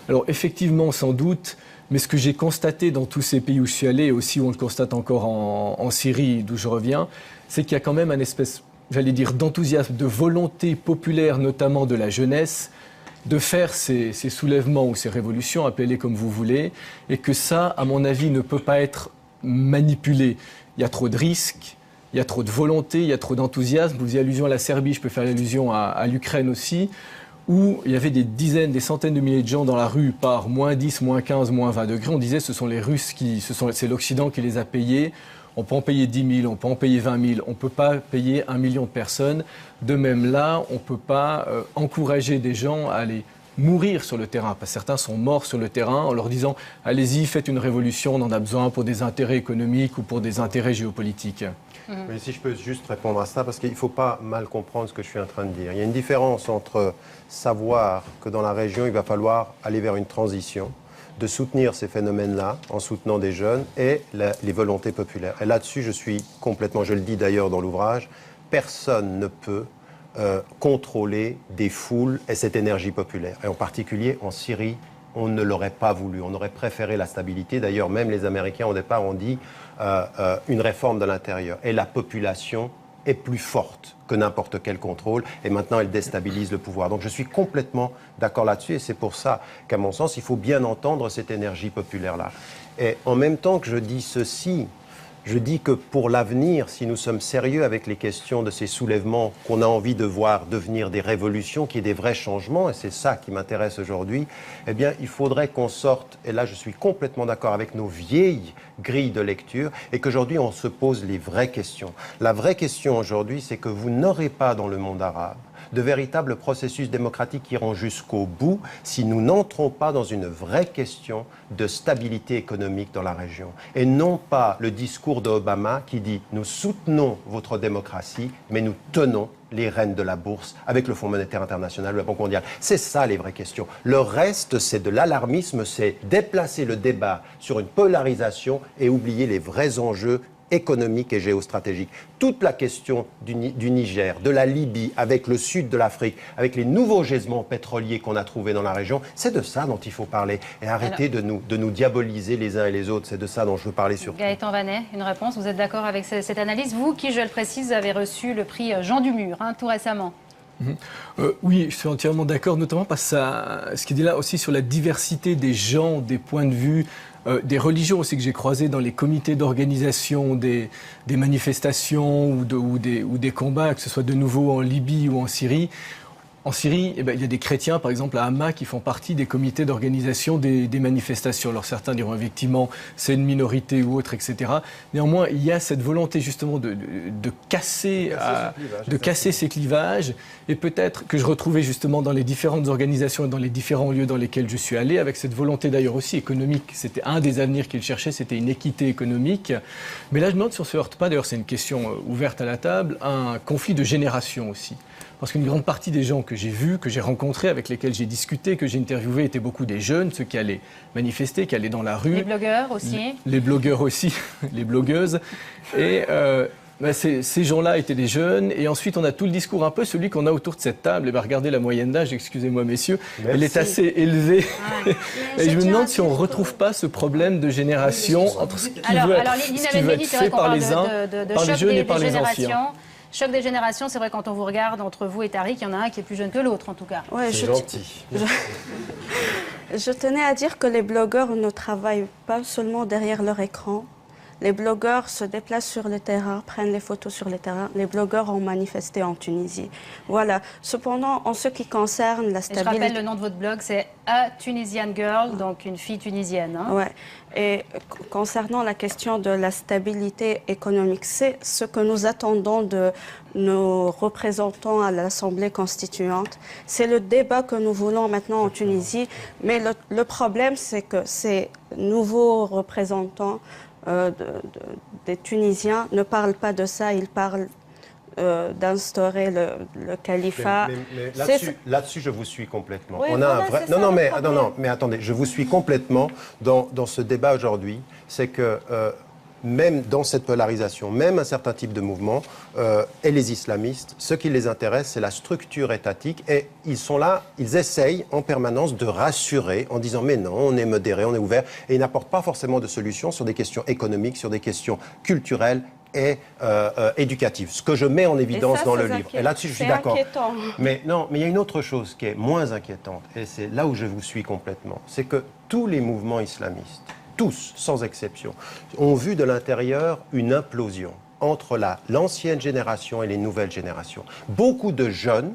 Alors effectivement, sans doute, mais ce que j'ai constaté dans tous ces pays où je suis allé, et aussi où on le constate encore en Syrie, d'où je reviens, c'est qu'il y a quand même un espèce, j'allais dire, d'enthousiasme, de volonté populaire, notamment de la jeunesse, de faire ces soulèvements ou ces révolutions, appelez-les comme vous voulez, et que ça, à mon avis, ne peut pas être manipulé. Il y a trop de risques, il y a trop de volonté, il y a trop d'enthousiasme. Vous faisiez allusion à la Serbie, je peux faire allusion à l'Ukraine aussi, où il y avait des dizaines, des centaines de milliers de gens dans la rue par moins 10, moins 15, moins 20 degrés. On disait ce sont les Russes, c'est l'Occident qui les a payés. On peut en payer 10 000, on peut en payer 20 000, on ne peut pas payer 1 million de personnes. De même là, on ne peut pas encourager des gens à aller mourir sur le terrain. Parce que certains sont morts sur le terrain en leur disant « Allez-y, faites une révolution, on en a besoin pour des intérêts économiques ou pour des intérêts géopolitiques. » Mais si je peux juste répondre à ça, parce qu'il ne faut pas mal comprendre ce que je suis en train de dire. Il y a une différence entre savoir que dans la région, il va falloir aller vers une transition, de soutenir ces phénomènes-là en soutenant des jeunes et les volontés populaires. Et là-dessus, je suis complètement, je le dis d'ailleurs dans l'ouvrage, personne ne peut contrôler des foules et cette énergie populaire. Et en particulier en Syrie, on ne l'aurait pas voulu. On aurait préféré la stabilité. D'ailleurs, même les Américains, au départ, ont dit une réforme de l'intérieur. Et la population est plus forte que n'importe quel contrôle, et maintenant elle déstabilise le pouvoir. Donc je suis complètement d'accord là-dessus, et c'est pour ça qu'à mon sens, il faut bien entendre cette énergie populaire-là. Et en même temps que je dis ceci, je dis que pour l'avenir, si nous sommes sérieux avec les questions de ces soulèvements qu'on a envie de voir devenir des révolutions, qu'il y ait des vrais changements, et c'est ça qui m'intéresse aujourd'hui, eh bien, il faudrait qu'on sorte, et là je suis complètement d'accord avec nos vieilles grilles de lecture, et qu'aujourd'hui on se pose les vraies questions. La vraie question aujourd'hui, c'est que vous n'aurez pas dans le monde arabe de véritables processus démocratiques qui iront jusqu'au bout si nous n'entrons pas dans une vraie question de stabilité économique dans la région. Et non pas le discours d'Obama qui dit « nous soutenons votre démocratie, mais nous tenons les rênes de la bourse avec le Fonds monétaire international, la Banque mondiale ». C'est ça les vraies questions. Le reste, c'est de l'alarmisme, c'est déplacer le débat sur une polarisation et oublier les vrais enjeux économique et géostratégique. Toute la question du Niger, de la Libye, avec le sud de l'Afrique, avec les nouveaux gisements pétroliers qu'on a trouvés dans la région, c'est de ça dont il faut parler. Et arrêter de nous diaboliser les uns et les autres. C'est de ça dont je veux parler surtout. Gaëtan Vanet, une réponse. Vous êtes d'accord avec cette analyse? Vous, qui, je le précise, avez reçu le prix Jean Dumur, tout récemment. Oui, je suis entièrement d'accord, notamment parce que ce qu'il dit là aussi sur la diversité des gens, des points de vue, des religions aussi que j'ai croisées dans les comités d'organisation des manifestations ou des combats, que ce soit de nouveau en Libye ou en Syrie. En Syrie, il y a des chrétiens, par exemple à Hama, qui font partie des comités d'organisation des manifestations. Alors certains diront effectivement c'est une minorité ou autre, etc. Néanmoins, il y a cette volonté justement de casser ces clivages, et peut-être que je retrouvais justement dans les différentes organisations et dans les différents lieux dans lesquels je suis allé, avec cette volonté d'ailleurs aussi économique. C'était un des avenirs qu'ils cherchaient, c'était une équité économique. Mais là, je me demande si on ne se heurte pas, d'ailleurs c'est une question ouverte à la table, un conflit de génération aussi. Parce qu'une grande partie des gens que j'ai vus, que j'ai rencontrés, avec lesquels j'ai discuté, que j'ai interviewés, étaient beaucoup des jeunes, ceux qui allaient manifester, qui allaient dans la rue. Les blogueurs aussi. Les blogueurs aussi, les blogueuses. Et ces gens-là étaient des jeunes. Et ensuite, on a tout le discours, un peu celui qu'on a autour de cette table. Et bien, regardez la moyenne d'âge, excusez-moi messieurs, merci. Elle est assez élevée. Et je me demande si on ne retrouve pas ce problème de génération entre ce qui veut être fait par les uns, par les jeunes et par les anciens. Choc des générations, c'est vrai, quand on vous regarde, entre vous et Tariq, il y en a un qui est plus jeune que l'autre, en tout cas. Ouais, c'est gentil. Je tenais à dire que les blogueurs ne travaillent pas seulement derrière leur écran. Les blogueurs se déplacent sur le terrain, prennent les photos sur le terrain. Les blogueurs ont manifesté en Tunisie. Voilà. Cependant, en ce qui concerne la stabilité... Je rappelle le nom de votre blog, c'est A Tunisian Girl, donc une fille tunisienne. Ouais. Et concernant la question de la stabilité économique, c'est ce que nous attendons de nos représentants à l'Assemblée constituante. C'est le débat que nous voulons maintenant en Tunisie. Mais le problème, c'est que ces nouveaux représentants des Tunisiens ne parlent pas de ça, ils parlent d'instaurer le califat. Mais là-dessus, je vous suis complètement. Oui, mais attendez, je vous suis complètement dans ce débat aujourd'hui. C'est que même dans cette polarisation, même un certain type de mouvement, et les islamistes, ce qui les intéresse, c'est la structure étatique. Et ils sont là, ils essayent en permanence de rassurer en disant « mais non, on est modéré, on est ouvert ». Et ils n'apportent pas forcément de solutions sur des questions économiques, sur des questions culturelles et éducatives. Ce que je mets en évidence dans le livre. Et là-dessus, je suis d'accord. Mais non, mais il y a une autre chose qui est moins inquiétante, et c'est là où je vous suis complètement. C'est que tous les mouvements islamistes, tous, sans exception, ont vu de l'intérieur une implosion entre l'ancienne génération et les nouvelles générations. Beaucoup de jeunes,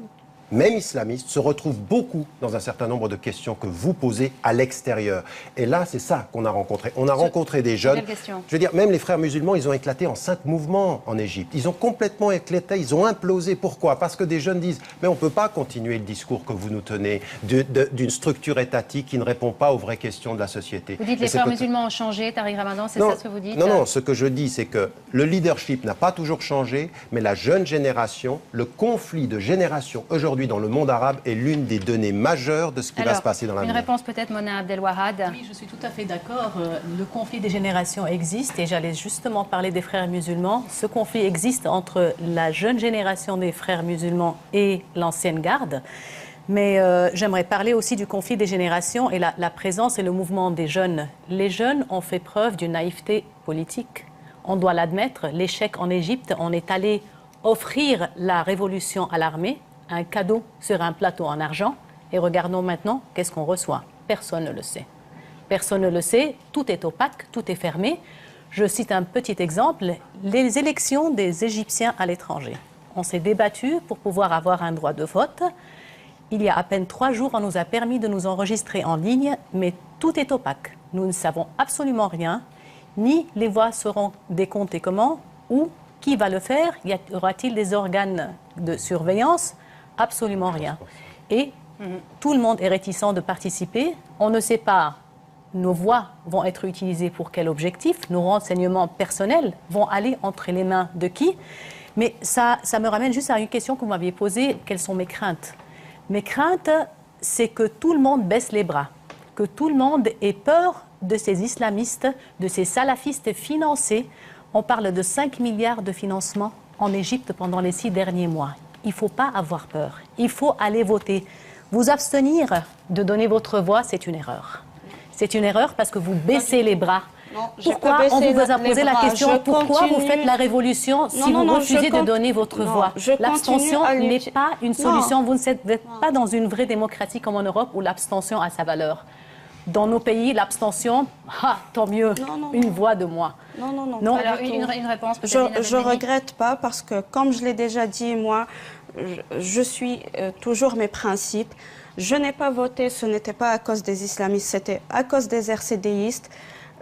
même islamistes, se retrouvent beaucoup dans un certain nombre de questions que vous posez à l'extérieur. Et là, c'est ça qu'on a rencontré. On a rencontré des jeunes. Je veux dire, même les frères musulmans, ils ont éclaté en 5 mouvements en Égypte. Ils ont complètement éclaté, ils ont implosé. Pourquoi? Parce que des jeunes disent, mais on ne peut pas continuer le discours que vous nous tenez d'une structure étatique qui ne répond pas aux vraies questions de la société. Vous dites les frères musulmans ont changé, Tariq Ramadan, c'est ça ce que vous dites? Non, ce que je dis, c'est que le leadership n'a pas toujours changé, mais la jeune génération, le conflit de génération aujourd'hui dans le monde arabe est l'une des données majeures de ce qui va se passer dans l'avenir. Une réponse peut-être, Mona Abdelwahad. Oui, je suis tout à fait d'accord. Le conflit des générations existe et j'allais justement parler des frères musulmans. Ce conflit existe entre la jeune génération des frères musulmans et l'ancienne garde. Mais j'aimerais parler aussi du conflit des générations et la présence et le mouvement des jeunes. Les jeunes ont fait preuve d'une naïveté politique. On doit l'admettre. L'échec en Égypte, on est allé offrir la révolution à l'armée, un cadeau sur un plateau en argent, et regardons maintenant qu'est-ce qu'on reçoit. Personne ne le sait. Personne ne le sait, tout est opaque, tout est fermé. Je cite un petit exemple, les élections des Égyptiens à l'étranger. On s'est débattu pour pouvoir avoir un droit de vote. Il y a à peine 3 jours, on nous a permis de nous enregistrer en ligne, mais tout est opaque. Nous ne savons absolument rien, ni les voix seront décomptées comment, ou qui va le faire, y aura-t-il des organes de surveillance? Absolument rien. Et tout le monde est réticent de participer. On ne sait pas nos voix vont être utilisées pour quel objectif, nos renseignements personnels vont aller entre les mains de qui. Mais ça me ramène juste à une question que vous m'aviez posée, quelles sont mes craintes? Mes craintes, c'est que tout le monde baisse les bras, que tout le monde ait peur de ces islamistes, de ces salafistes financés. On parle de 5 milliards de financement en Égypte pendant les 6 derniers mois. Il ne faut pas avoir peur, il faut aller voter. Vous abstenir de donner votre voix, c'est une erreur. C'est une erreur parce que vous baissez les bras. Non, pourquoi on vous a posé la question, pourquoi vous faites la révolution si vous refusez de donner votre voix? L'abstention n'est pas une solution. Vous n'êtes pas dans une vraie démocratie comme en Europe où l'abstention a sa valeur. Dans nos pays, l'abstention, tant mieux, une voix de moins. Non. Alors, une réponse. Je ne regrette pas parce que, comme je l'ai déjà dit, moi, je suis toujours mes principes. Je n'ai pas voté, ce n'était pas à cause des islamistes, c'était à cause des RCDistes.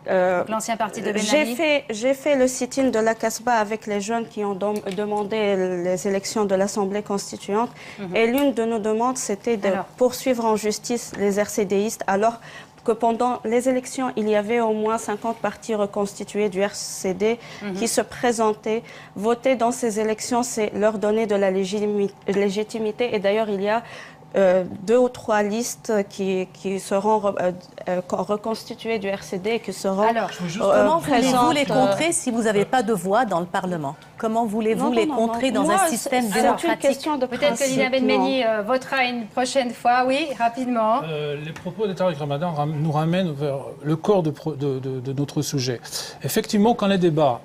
L'ancien parti de Ben Ali. J'ai fait le sit-in de la Casbah avec les jeunes qui ont demandé les élections de l'Assemblée constituante. Et l'une de nos demandes, c'était de poursuivre en justice les RCDistes, alors que pendant les élections, il y avait au moins 50 partis reconstitués du RCD qui se présentaient. Voter dans ces élections, c'est leur donner de la légitimité. Et d'ailleurs, il y a 2 ou 3 listes qui seront reconstituées du RCD et qui seront comment voulez-vous les contrer si vous n'avez pas de voix dans le Parlement? Comment voulez-vous les contrer dans un système démocratique? Peut-être que Lina Benmeni votera une prochaine fois. Oui, rapidement. Les propos de Tariq Ramadan nous ramènent vers le corps de notre sujet. Effectivement, quand le débat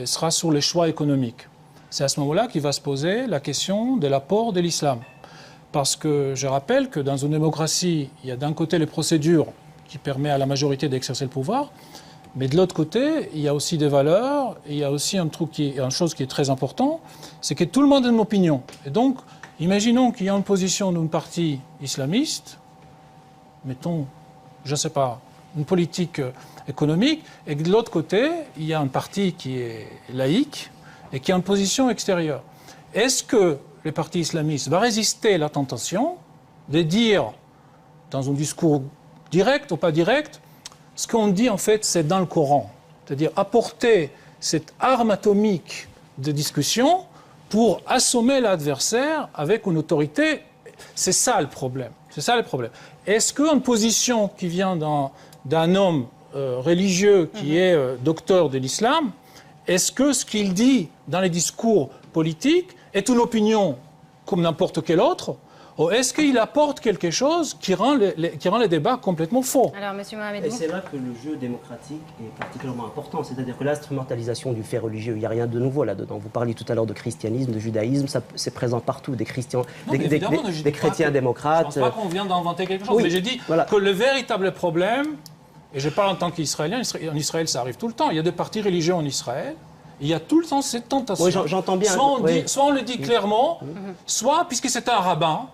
sera sur les choix économiques, c'est à ce moment-là qu'il va se poser la question de l'apport de l'islam. Parce que je rappelle que dans une démocratie, il y a d'un côté les procédures qui permettent à la majorité d'exercer le pouvoir, mais de l'autre côté, il y a aussi des valeurs, et il y a aussi une chose qui est très importante, c'est que tout le monde a une opinion. Et donc, imaginons qu'il y a une position d'un parti islamiste, mettons, je ne sais pas, une politique économique, et que de l'autre côté, il y a un parti qui est laïque et qui a une position extérieure. Est-ce que le parti islamiste va résister à la tentation de dire, dans un discours direct ou pas direct, ce qu'on dit en fait c'est dans le Coran, c'est-à-dire apporter cette arme atomique de discussion pour assommer l'adversaire avec une autorité. C'est ça le problème. C'est ça le problème. Est-ce qu'une position qui vient d'un homme religieux qui est docteur de l'islam, est-ce que ce qu'il dit dans les discours politiques est une opinion comme n'importe quelle autre, ou est-ce qu'il apporte quelque chose qui rend les débats complètement faux? Alors, Monsieur Mohamedou. Et c'est là que le jeu démocratique est particulièrement important, c'est-à-dire que l'instrumentalisation du fait religieux, il n'y a rien de nouveau là-dedans. Vous parliez tout à l'heure de christianisme, de judaïsme, c'est présent partout, des chrétiens démocrates. Je ne pense pas qu'on vient d'inventer quelque chose, mais j'ai dit que le véritable problème, et je parle en tant qu'Israélien, en Israël ça arrive tout le temps, il y a des partis religieux en Israël. Il y a tout le temps cette tentation. Oui, j'entends bien. Soit on le dit clairement, soit, puisque c'est un rabbin,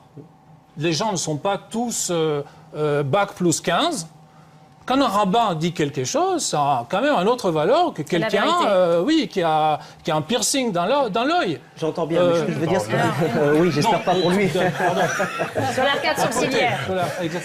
les gens ne sont pas tous bac plus 15. Quand un rabbin dit quelque chose, ça a quand même une autre valeur que quelqu'un qui a un piercing dans l'œil. J'entends bien, mais je veux dire... oui, j'espère pas pour lui. Sur l'arcade sourcilière.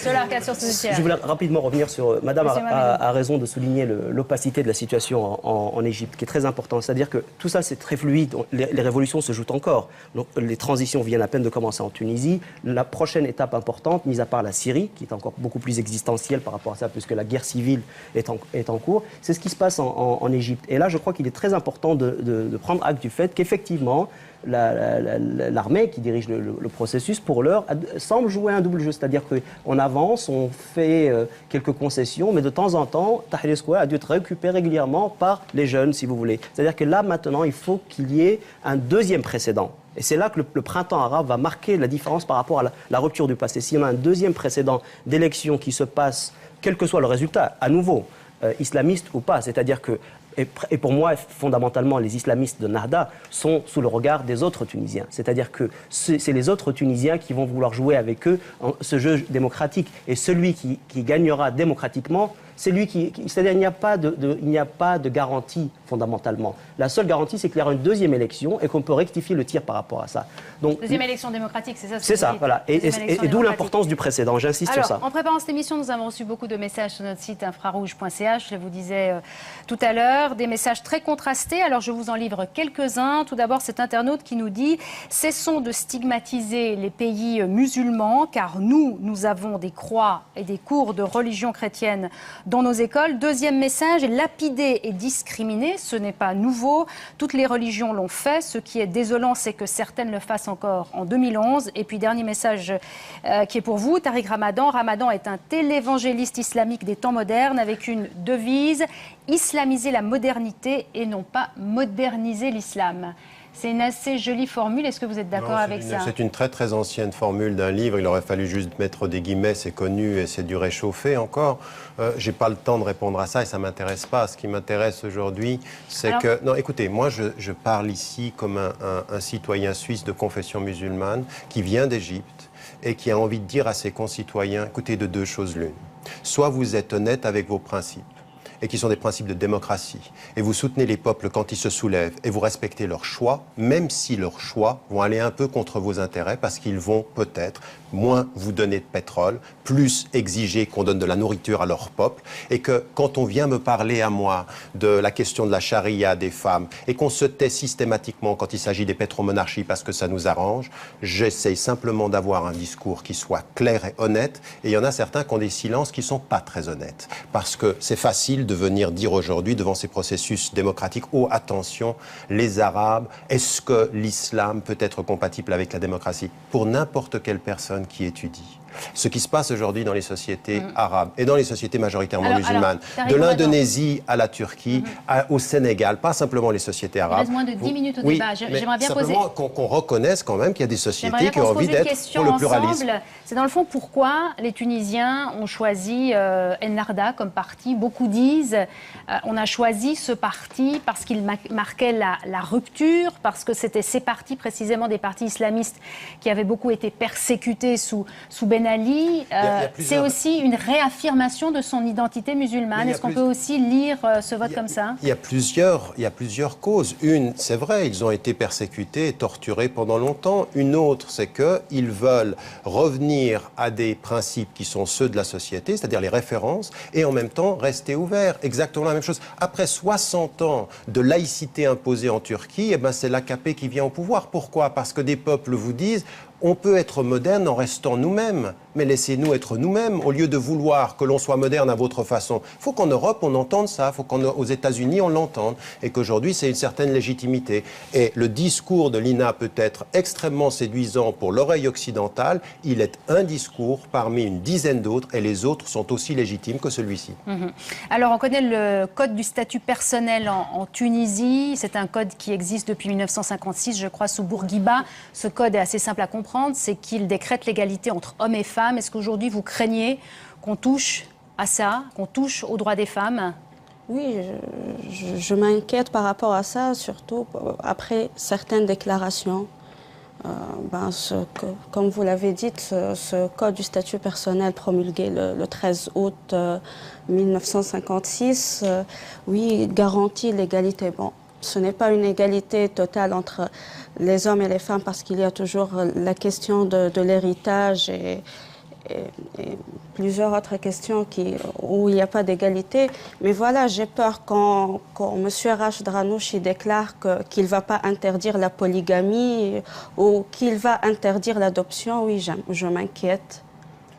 Sur l'arcade sourcilière. Je voulais rapidement revenir sur... Madame a raison de souligner l'opacité de la situation en Égypte, qui est très importante. C'est-à-dire que tout ça, c'est très fluide. Les révolutions se jouent encore. Donc, les transitions viennent à peine de commencer en Tunisie. La prochaine étape importante, mis à part la Syrie, qui est encore beaucoup plus existentielle par rapport à ça, puisque la guerre civile est en cours. C'est ce qui se passe en Égypte. Et là, je crois qu'il est très important de prendre acte du fait qu'effectivement, l'armée qui dirige le processus, pour l'heure, semble jouer un double jeu. C'est-à-dire qu'on avance, on fait quelques concessions, mais de temps en temps, Tahrir Square a dû être récupéré régulièrement par les jeunes, si vous voulez. C'est-à-dire que là, maintenant, il faut qu'il y ait un deuxième précédent. Et c'est là que le printemps arabe va marquer la différence par rapport à la rupture du passé. S'il y a un deuxième précédent d'élection qui se passe, quel que soit le résultat, à nouveau, islamiste ou pas, c'est-à-dire que et pour moi, fondamentalement, les islamistes de Nahda sont sous le regard des autres Tunisiens. C'est-à-dire que c'est les autres Tunisiens qui vont vouloir jouer avec eux ce jeu démocratique. Et celui qui gagnera démocratiquement, c'est lui qui... C'est-à-dire qu'il n'y a pas de garantie, fondamentalement. La seule garantie, c'est qu'il y aura une deuxième élection et qu'on peut rectifier le tir par rapport à ça. Donc, deuxième élection démocratique, c'est ça? C'est ça, voilà. Et d'où l'importance du précédent, j'insiste sur ça. Alors, en préparant cette émission, nous avons reçu beaucoup de messages sur notre site infrarouge.ch, je vous disais tout à l'heure, des messages très contrastés. Alors, je vous en livre quelques-uns. Tout d'abord, cet internaute qui nous dit « Cessons de stigmatiser les pays musulmans, car nous avons des croix et des cours de religion chrétienne dans nos écoles. » Deuxième message, lapider et discriminer, ce n'est pas nouveau. Toutes les religions l'ont fait. Ce qui est désolant, c'est que certaines le fassent encore en 2011. Et puis, dernier message qui est pour vous, Tariq Ramadan. Ramadan est un télévangéliste islamique des temps modernes avec une devise, islamiser la modernité et non pas moderniser l'islam. C'est une assez jolie formule. Est-ce que vous êtes d'accord avec ça? C'est une très très ancienne formule d'un livre. Il aurait fallu juste mettre des guillemets, c'est connu et c'est du réchauffé encore. J'ai pas le temps de répondre à ça et ça m'intéresse pas. Ce qui m'intéresse aujourd'hui, c'est que... Non, écoutez, moi je parle ici comme un citoyen suisse de confession musulmane qui vient d'Égypte et qui a envie de dire à ses concitoyens, écoutez, de deux choses l'une. Soit vous êtes honnête avec vos principes, et qui sont des principes de démocratie. Et vous soutenez les peuples quand ils se soulèvent et vous respectez leurs choix, même si leurs choix vont aller un peu contre vos intérêts parce qu'ils vont peut-être moins vous donner de pétrole, plus exiger qu'on donne de la nourriture à leur peuple, et que quand on vient me parler à moi de la question de la charia des femmes et qu'on se tait systématiquement quand il s'agit des pétromonarchies parce que ça nous arrange, j'essaye simplement d'avoir un discours qui soit clair et honnête, et il y en a certains qui ont des silences qui ne sont pas très honnêtes, parce que c'est facile de venir dire aujourd'hui devant ces processus démocratiques, oh attention, les Arabes, est-ce que l'islam peut être compatible avec la démocratie? Pour n'importe quelle personne qui étudie ce qui se passe aujourd'hui dans les sociétés arabes et dans les sociétés majoritairement musulmanes, de l'Indonésie à la Turquie, au Sénégal, pas simplement les sociétés arabes. Il reste moins de 10 minutes au débat. J'aimerais bien poser... qu'on reconnaisse quand même qu'il y a des sociétés qui ont envie d'être pour le pluralisme. C'est dans le fond pourquoi les Tunisiens ont choisi Ennahda comme parti. Beaucoup disent on a choisi ce parti parce qu'il marquait la rupture, parce que c'était ces partis, précisément des partis islamistes, qui avaient beaucoup été persécutés sous Ben Ali. C'est aussi une réaffirmation de son identité musulmane. Est-ce qu'on peut aussi lire ce vote comme ça? Il y a plusieurs causes. Une, c'est vrai, ils ont été persécutés et torturés pendant longtemps. Une autre, c'est qu'ils veulent revenir à des principes qui sont ceux de la société, c'est-à-dire les références, et en même temps rester ouverts. Exactement la même chose. Après 60 ans de laïcité imposée en Turquie, eh ben c'est l'AKP qui vient au pouvoir. Pourquoi? Parce que des peuples vous disent on peut être moderne en restant nous-mêmes, mais laissez-nous être nous-mêmes au lieu de vouloir que l'on soit moderne à votre façon. Il faut qu'en Europe on entende ça, il faut qu'aux États-Unis on l'entende, et qu'aujourd'hui c'est une certaine légitimité. Et le discours de l'INA peut être extrêmement séduisant pour l'oreille occidentale, il est un discours parmi une dizaine d'autres, et les autres sont aussi légitimes que celui-ci. Alors on connaît le code du statut personnel en Tunisie, c'est un code qui existe depuis 1956, je crois, sous Bourguiba. Ce code est assez simple à comprendre. C'est qu'il décrète l'égalité entre hommes et femmes. Est-ce qu'aujourd'hui vous craignez qu'on touche à ça, qu'on touche aux droits des femmes? Oui, je m'inquiète par rapport à ça, surtout après certaines déclarations. Comme vous l'avez dit, ce code du statut personnel promulgué le 13 août 1956, oui, garantit l'égalité. Bon, ce n'est pas une égalité totale entre les hommes et les femmes parce qu'il y a toujours la question de l'héritage et plusieurs autres questions où il n'y a pas d'égalité. Mais voilà, j'ai peur quand M. Rachid Ranouchi déclare qu'il ne va pas interdire la polygamie ou qu'il va interdire l'adoption. Oui, je m'inquiète.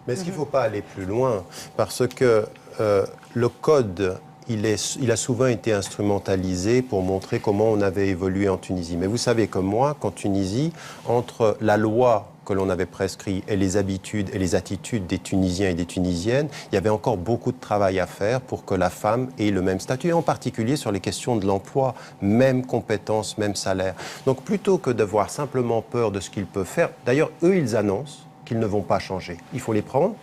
Mais est-ce qu'il ne faut pas aller plus loin? Parce que le code, il a souvent été instrumentalisé pour montrer comment on avait évolué en Tunisie. Mais vous savez comme moi qu'en Tunisie, entre la loi que l'on avait prescrite et les habitudes et les attitudes des Tunisiens et des Tunisiennes, il y avait encore beaucoup de travail à faire pour que la femme ait le même statut, et en particulier sur les questions de l'emploi, même compétences, même salaire. Donc plutôt que d'avoir simplement peur de ce qu'ils peuvent faire, d'ailleurs eux ils annoncent qu'ils ne vont pas changer. Il faut les prendre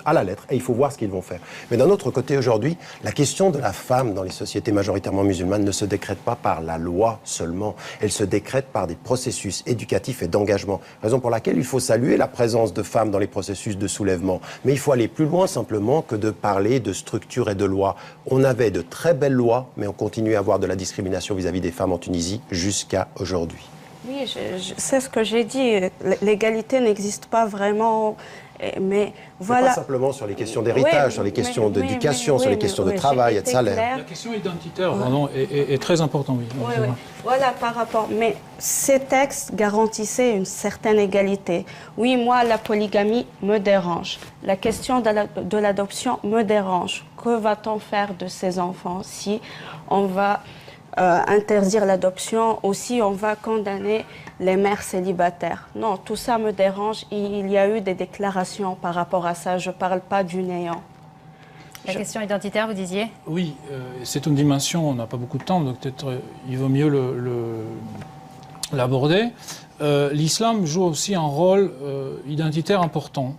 à la lettre, et il faut voir ce qu'ils vont faire. Mais d'un autre côté, aujourd'hui, la question de la femme dans les sociétés majoritairement musulmanes ne se décrète pas par la loi seulement, elle se décrète par des processus éducatifs et d'engagement. Raison pour laquelle il faut saluer la présence de femmes dans les processus de soulèvement. Mais il faut aller plus loin simplement que de parler de structure et de loi. On avait de très belles lois, mais on continue à avoir de la discrimination vis-à-vis des femmes en Tunisie jusqu'à aujourd'hui. Oui, c'est ce que j'ai dit. L'égalité n'existe pas vraiment. Mais voilà. Pas simplement sur les questions d'héritage, sur les questions d'éducation, sur les questions de travail et de salaire. La question identitaire est très importante, oui. Voilà, par rapport. Mais ces textes garantissaient une certaine égalité. Oui, moi, la polygamie me dérange. La question de l'adoption me dérange. Que va-t-on faire de ces enfants si on va interdire l'adoption, aussi on va condamner les mères célibataires? Non, tout ça me dérange. Il y a eu des déclarations par rapport à ça. Je ne parle pas du néant. La question identitaire, vous disiez? Oui, c'est une dimension, on n'a pas beaucoup de temps, donc peut-être il vaut mieux l'aborder. L'islam joue aussi un rôle identitaire important.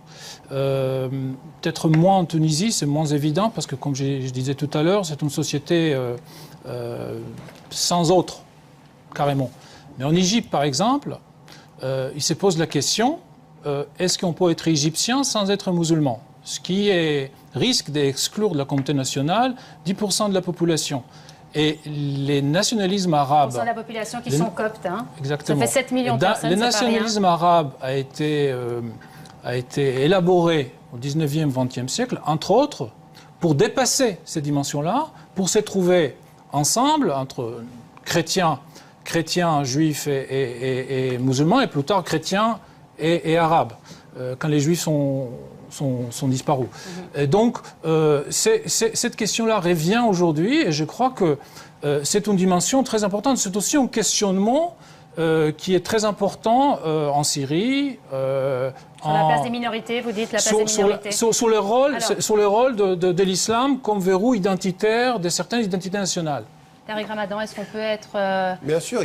Peut-être moins en Tunisie, c'est moins évident, parce que comme je disais tout à l'heure, c'est une société sans autre, carrément. Mais en Égypte, par exemple, il se pose la question, est-ce qu'on peut être égyptien sans être musulman? Ce qui risque d'exclure de la communauté nationale 10% de la population. Et les nationalismes arabes... 10% de la population qui sont coptes, hein. Exactement. Ça fait 7 millions de personnes, le nationalisme arabe a été élaboré au 19e, 20e siècle, entre autres, pour dépasser ces dimensions-là, pour se trouver ensemble, entre chrétiens, juifs et musulmans, et plus tard chrétiens et arabes, quand les juifs sont disparus. Et donc, cette question-là revient aujourd'hui, et je crois que c'est une dimension très importante. C'est aussi un questionnement qui est très important en Syrie. Sur la place des minorités, vous dites la place des minorités. Sur le rôle de l'islam comme verrou identitaire de certaines identités nationales. Tariq Ramadan, est-ce qu'on peut être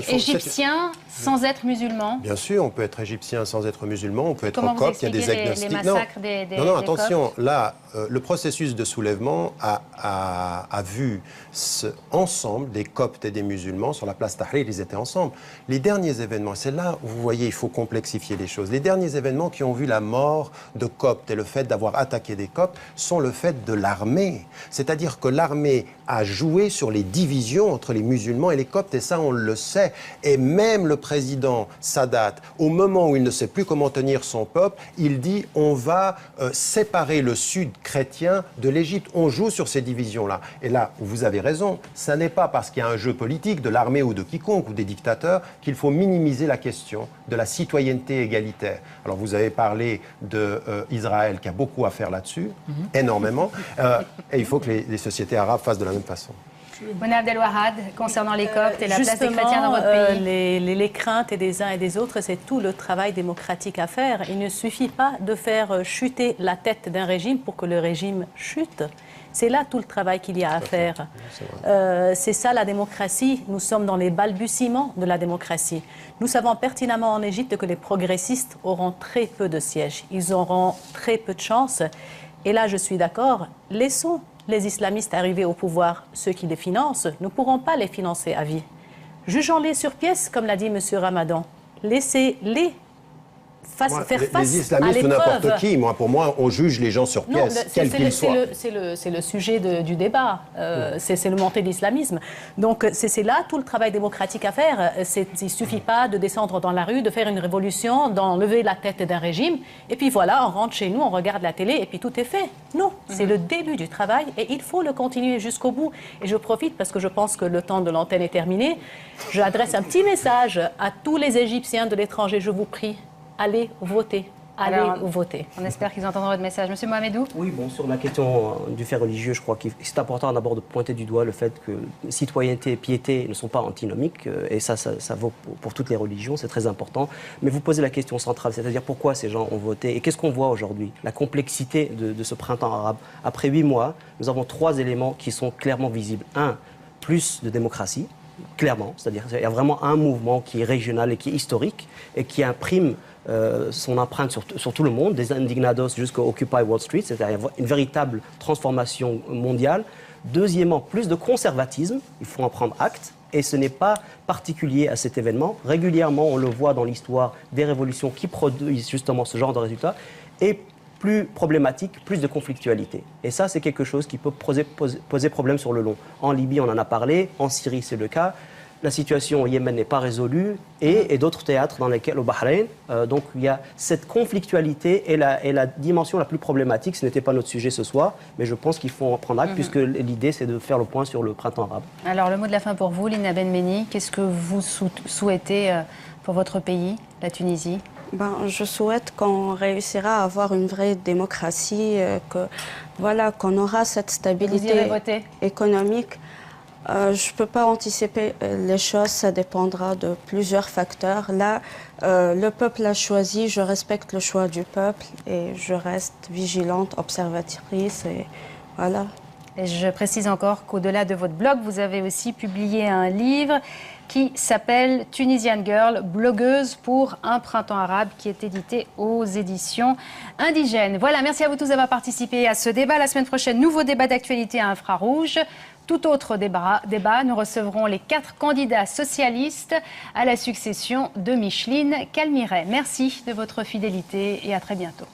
égyptien sans être musulman? Bien sûr, on peut être égyptien sans être musulman, on peut être copte, il y a des agnostiques. Les massacres des non, attention, coptes. Là, le processus de soulèvement a vu ensemble des coptes et des musulmans sur la place Tahrir, ils étaient ensemble. Les derniers événements, c'est là où vous voyez, il faut complexifier les choses. Les derniers événements qui ont vu la mort de coptes et le fait d'avoir attaqué des coptes sont le fait de l'armée. C'est-à-dire que l'armée a joué sur les divisions entre les musulmans et les coptes, et ça on le sait. Et même le président Sadat, au moment où il ne sait plus comment tenir son peuple, il dit on va séparer le sud chrétien de l'Égypte. On joue sur ces divisions-là. Et là, vous avez raison, ça n'est pas parce qu'il y a un jeu politique de l'armée ou de quiconque ou des dictateurs qu'il faut minimiser la question de la citoyenneté égalitaire. Alors vous avez parlé d'Israël qui a beaucoup à faire là-dessus, énormément, et il faut que les sociétés arabes fassent de la même façon. Mona Abdelwahad, concernant les coptes et la place des chrétiens dans votre pays. Les craintes des uns et des autres, c'est tout le travail démocratique à faire. Il ne suffit pas de faire chuter la tête d'un régime pour que le régime chute. C'est là tout le travail qu'il y a à faire. C'est ça la démocratie. Nous sommes dans les balbutiements de la démocratie. Nous savons pertinemment en Égypte que les progressistes auront très peu de sièges. Ils auront très peu de chance. Et là, je suis d'accord, laissons les islamistes arriver au pouvoir, ceux qui les financent, ne pourront pas les financer à vie. Jugeons-les sur pièce, comme l'a dit M. Ramadan. Laissez-les faire face les islamistes à ou l'épreuve. n'importe qui, pour moi, on juge les gens sur pièce, quels qu'ils soient. C'est le sujet du débat, c'est le montée de l'islamisme. Donc c'est là tout le travail démocratique à faire. Il ne suffit pas de descendre dans la rue, de faire une révolution, d'enlever la tête d'un régime, et puis voilà, on rentre chez nous, on regarde la télé, et puis tout est fait. Non, c'est le début du travail, et il faut le continuer jusqu'au bout. Et je profite, parce que je pense que le temps de l'antenne est terminé, j'adresse un petit message à tous les Égyptiens de l'étranger, je vous prie. Allez voter. allez voter. On espère qu'ils entendront votre message. Monsieur Mohamedou? Oui, bon, sur la question du fait religieux, je crois que c'est important d'abord de pointer du doigt le fait que citoyenneté et piété ne sont pas antinomiques, et ça vaut pour toutes les religions, c'est très important. Mais vous posez la question centrale, c'est-à-dire pourquoi ces gens ont voté, et qu'est-ce qu'on voit aujourd'hui? La complexité de ce printemps arabe. Après 8 mois, nous avons 3 éléments qui sont clairement visibles. Un, plus de démocratie, clairement, c'est-à-dire qu'il y a vraiment un mouvement qui est régional et qui est historique, et qui imprime son empreinte sur tout le monde, des indignados jusqu'au Occupy Wall Street, c'est-à-dire une véritable transformation mondiale. Deuxièmement, plus de conservatisme, il faut en prendre acte, et ce n'est pas particulier à cet événement. Régulièrement, on le voit dans l'histoire des révolutions qui produisent justement ce genre de résultats, et plus problématique, plus de conflictualité. Et ça, c'est quelque chose qui peut poser problème sur le long. En Libye, on en a parlé, en Syrie, c'est le cas. La situation au Yémen n'est pas résolue, et d'autres théâtres dans lesquels, au Bahreïn, donc il y a cette conflictualité, et la dimension la plus problématique. Ce n'était pas notre sujet ce soir, mais je pense qu'il faut en prendre acte, puisque l'idée c'est de faire le point sur le printemps arabe. Alors le mot de la fin pour vous, Lina Benmeni, qu'est-ce que vous souhaitez pour votre pays, la Tunisie? Je souhaite qu'on réussira à avoir une vraie démocratie, qu'on aura cette stabilité économique. Je ne peux pas anticiper les choses, ça dépendra de plusieurs facteurs. Là, le peuple a choisi, je respecte le choix du peuple et je reste vigilante, observatrice et voilà. Et je précise encore qu'au-delà de votre blog, vous avez aussi publié un livre qui s'appelle Tunisian Girl, blogueuse pour un printemps arabe, qui est édité aux éditions Indigènes. Voilà, merci à vous tous d'avoir participé à ce débat. La semaine prochaine, nouveau débat d'actualité à Infrarouge. Tout autre débat, nous recevrons les 4 candidats socialistes à la succession de Micheline Calmiret. Merci de votre fidélité et à très bientôt.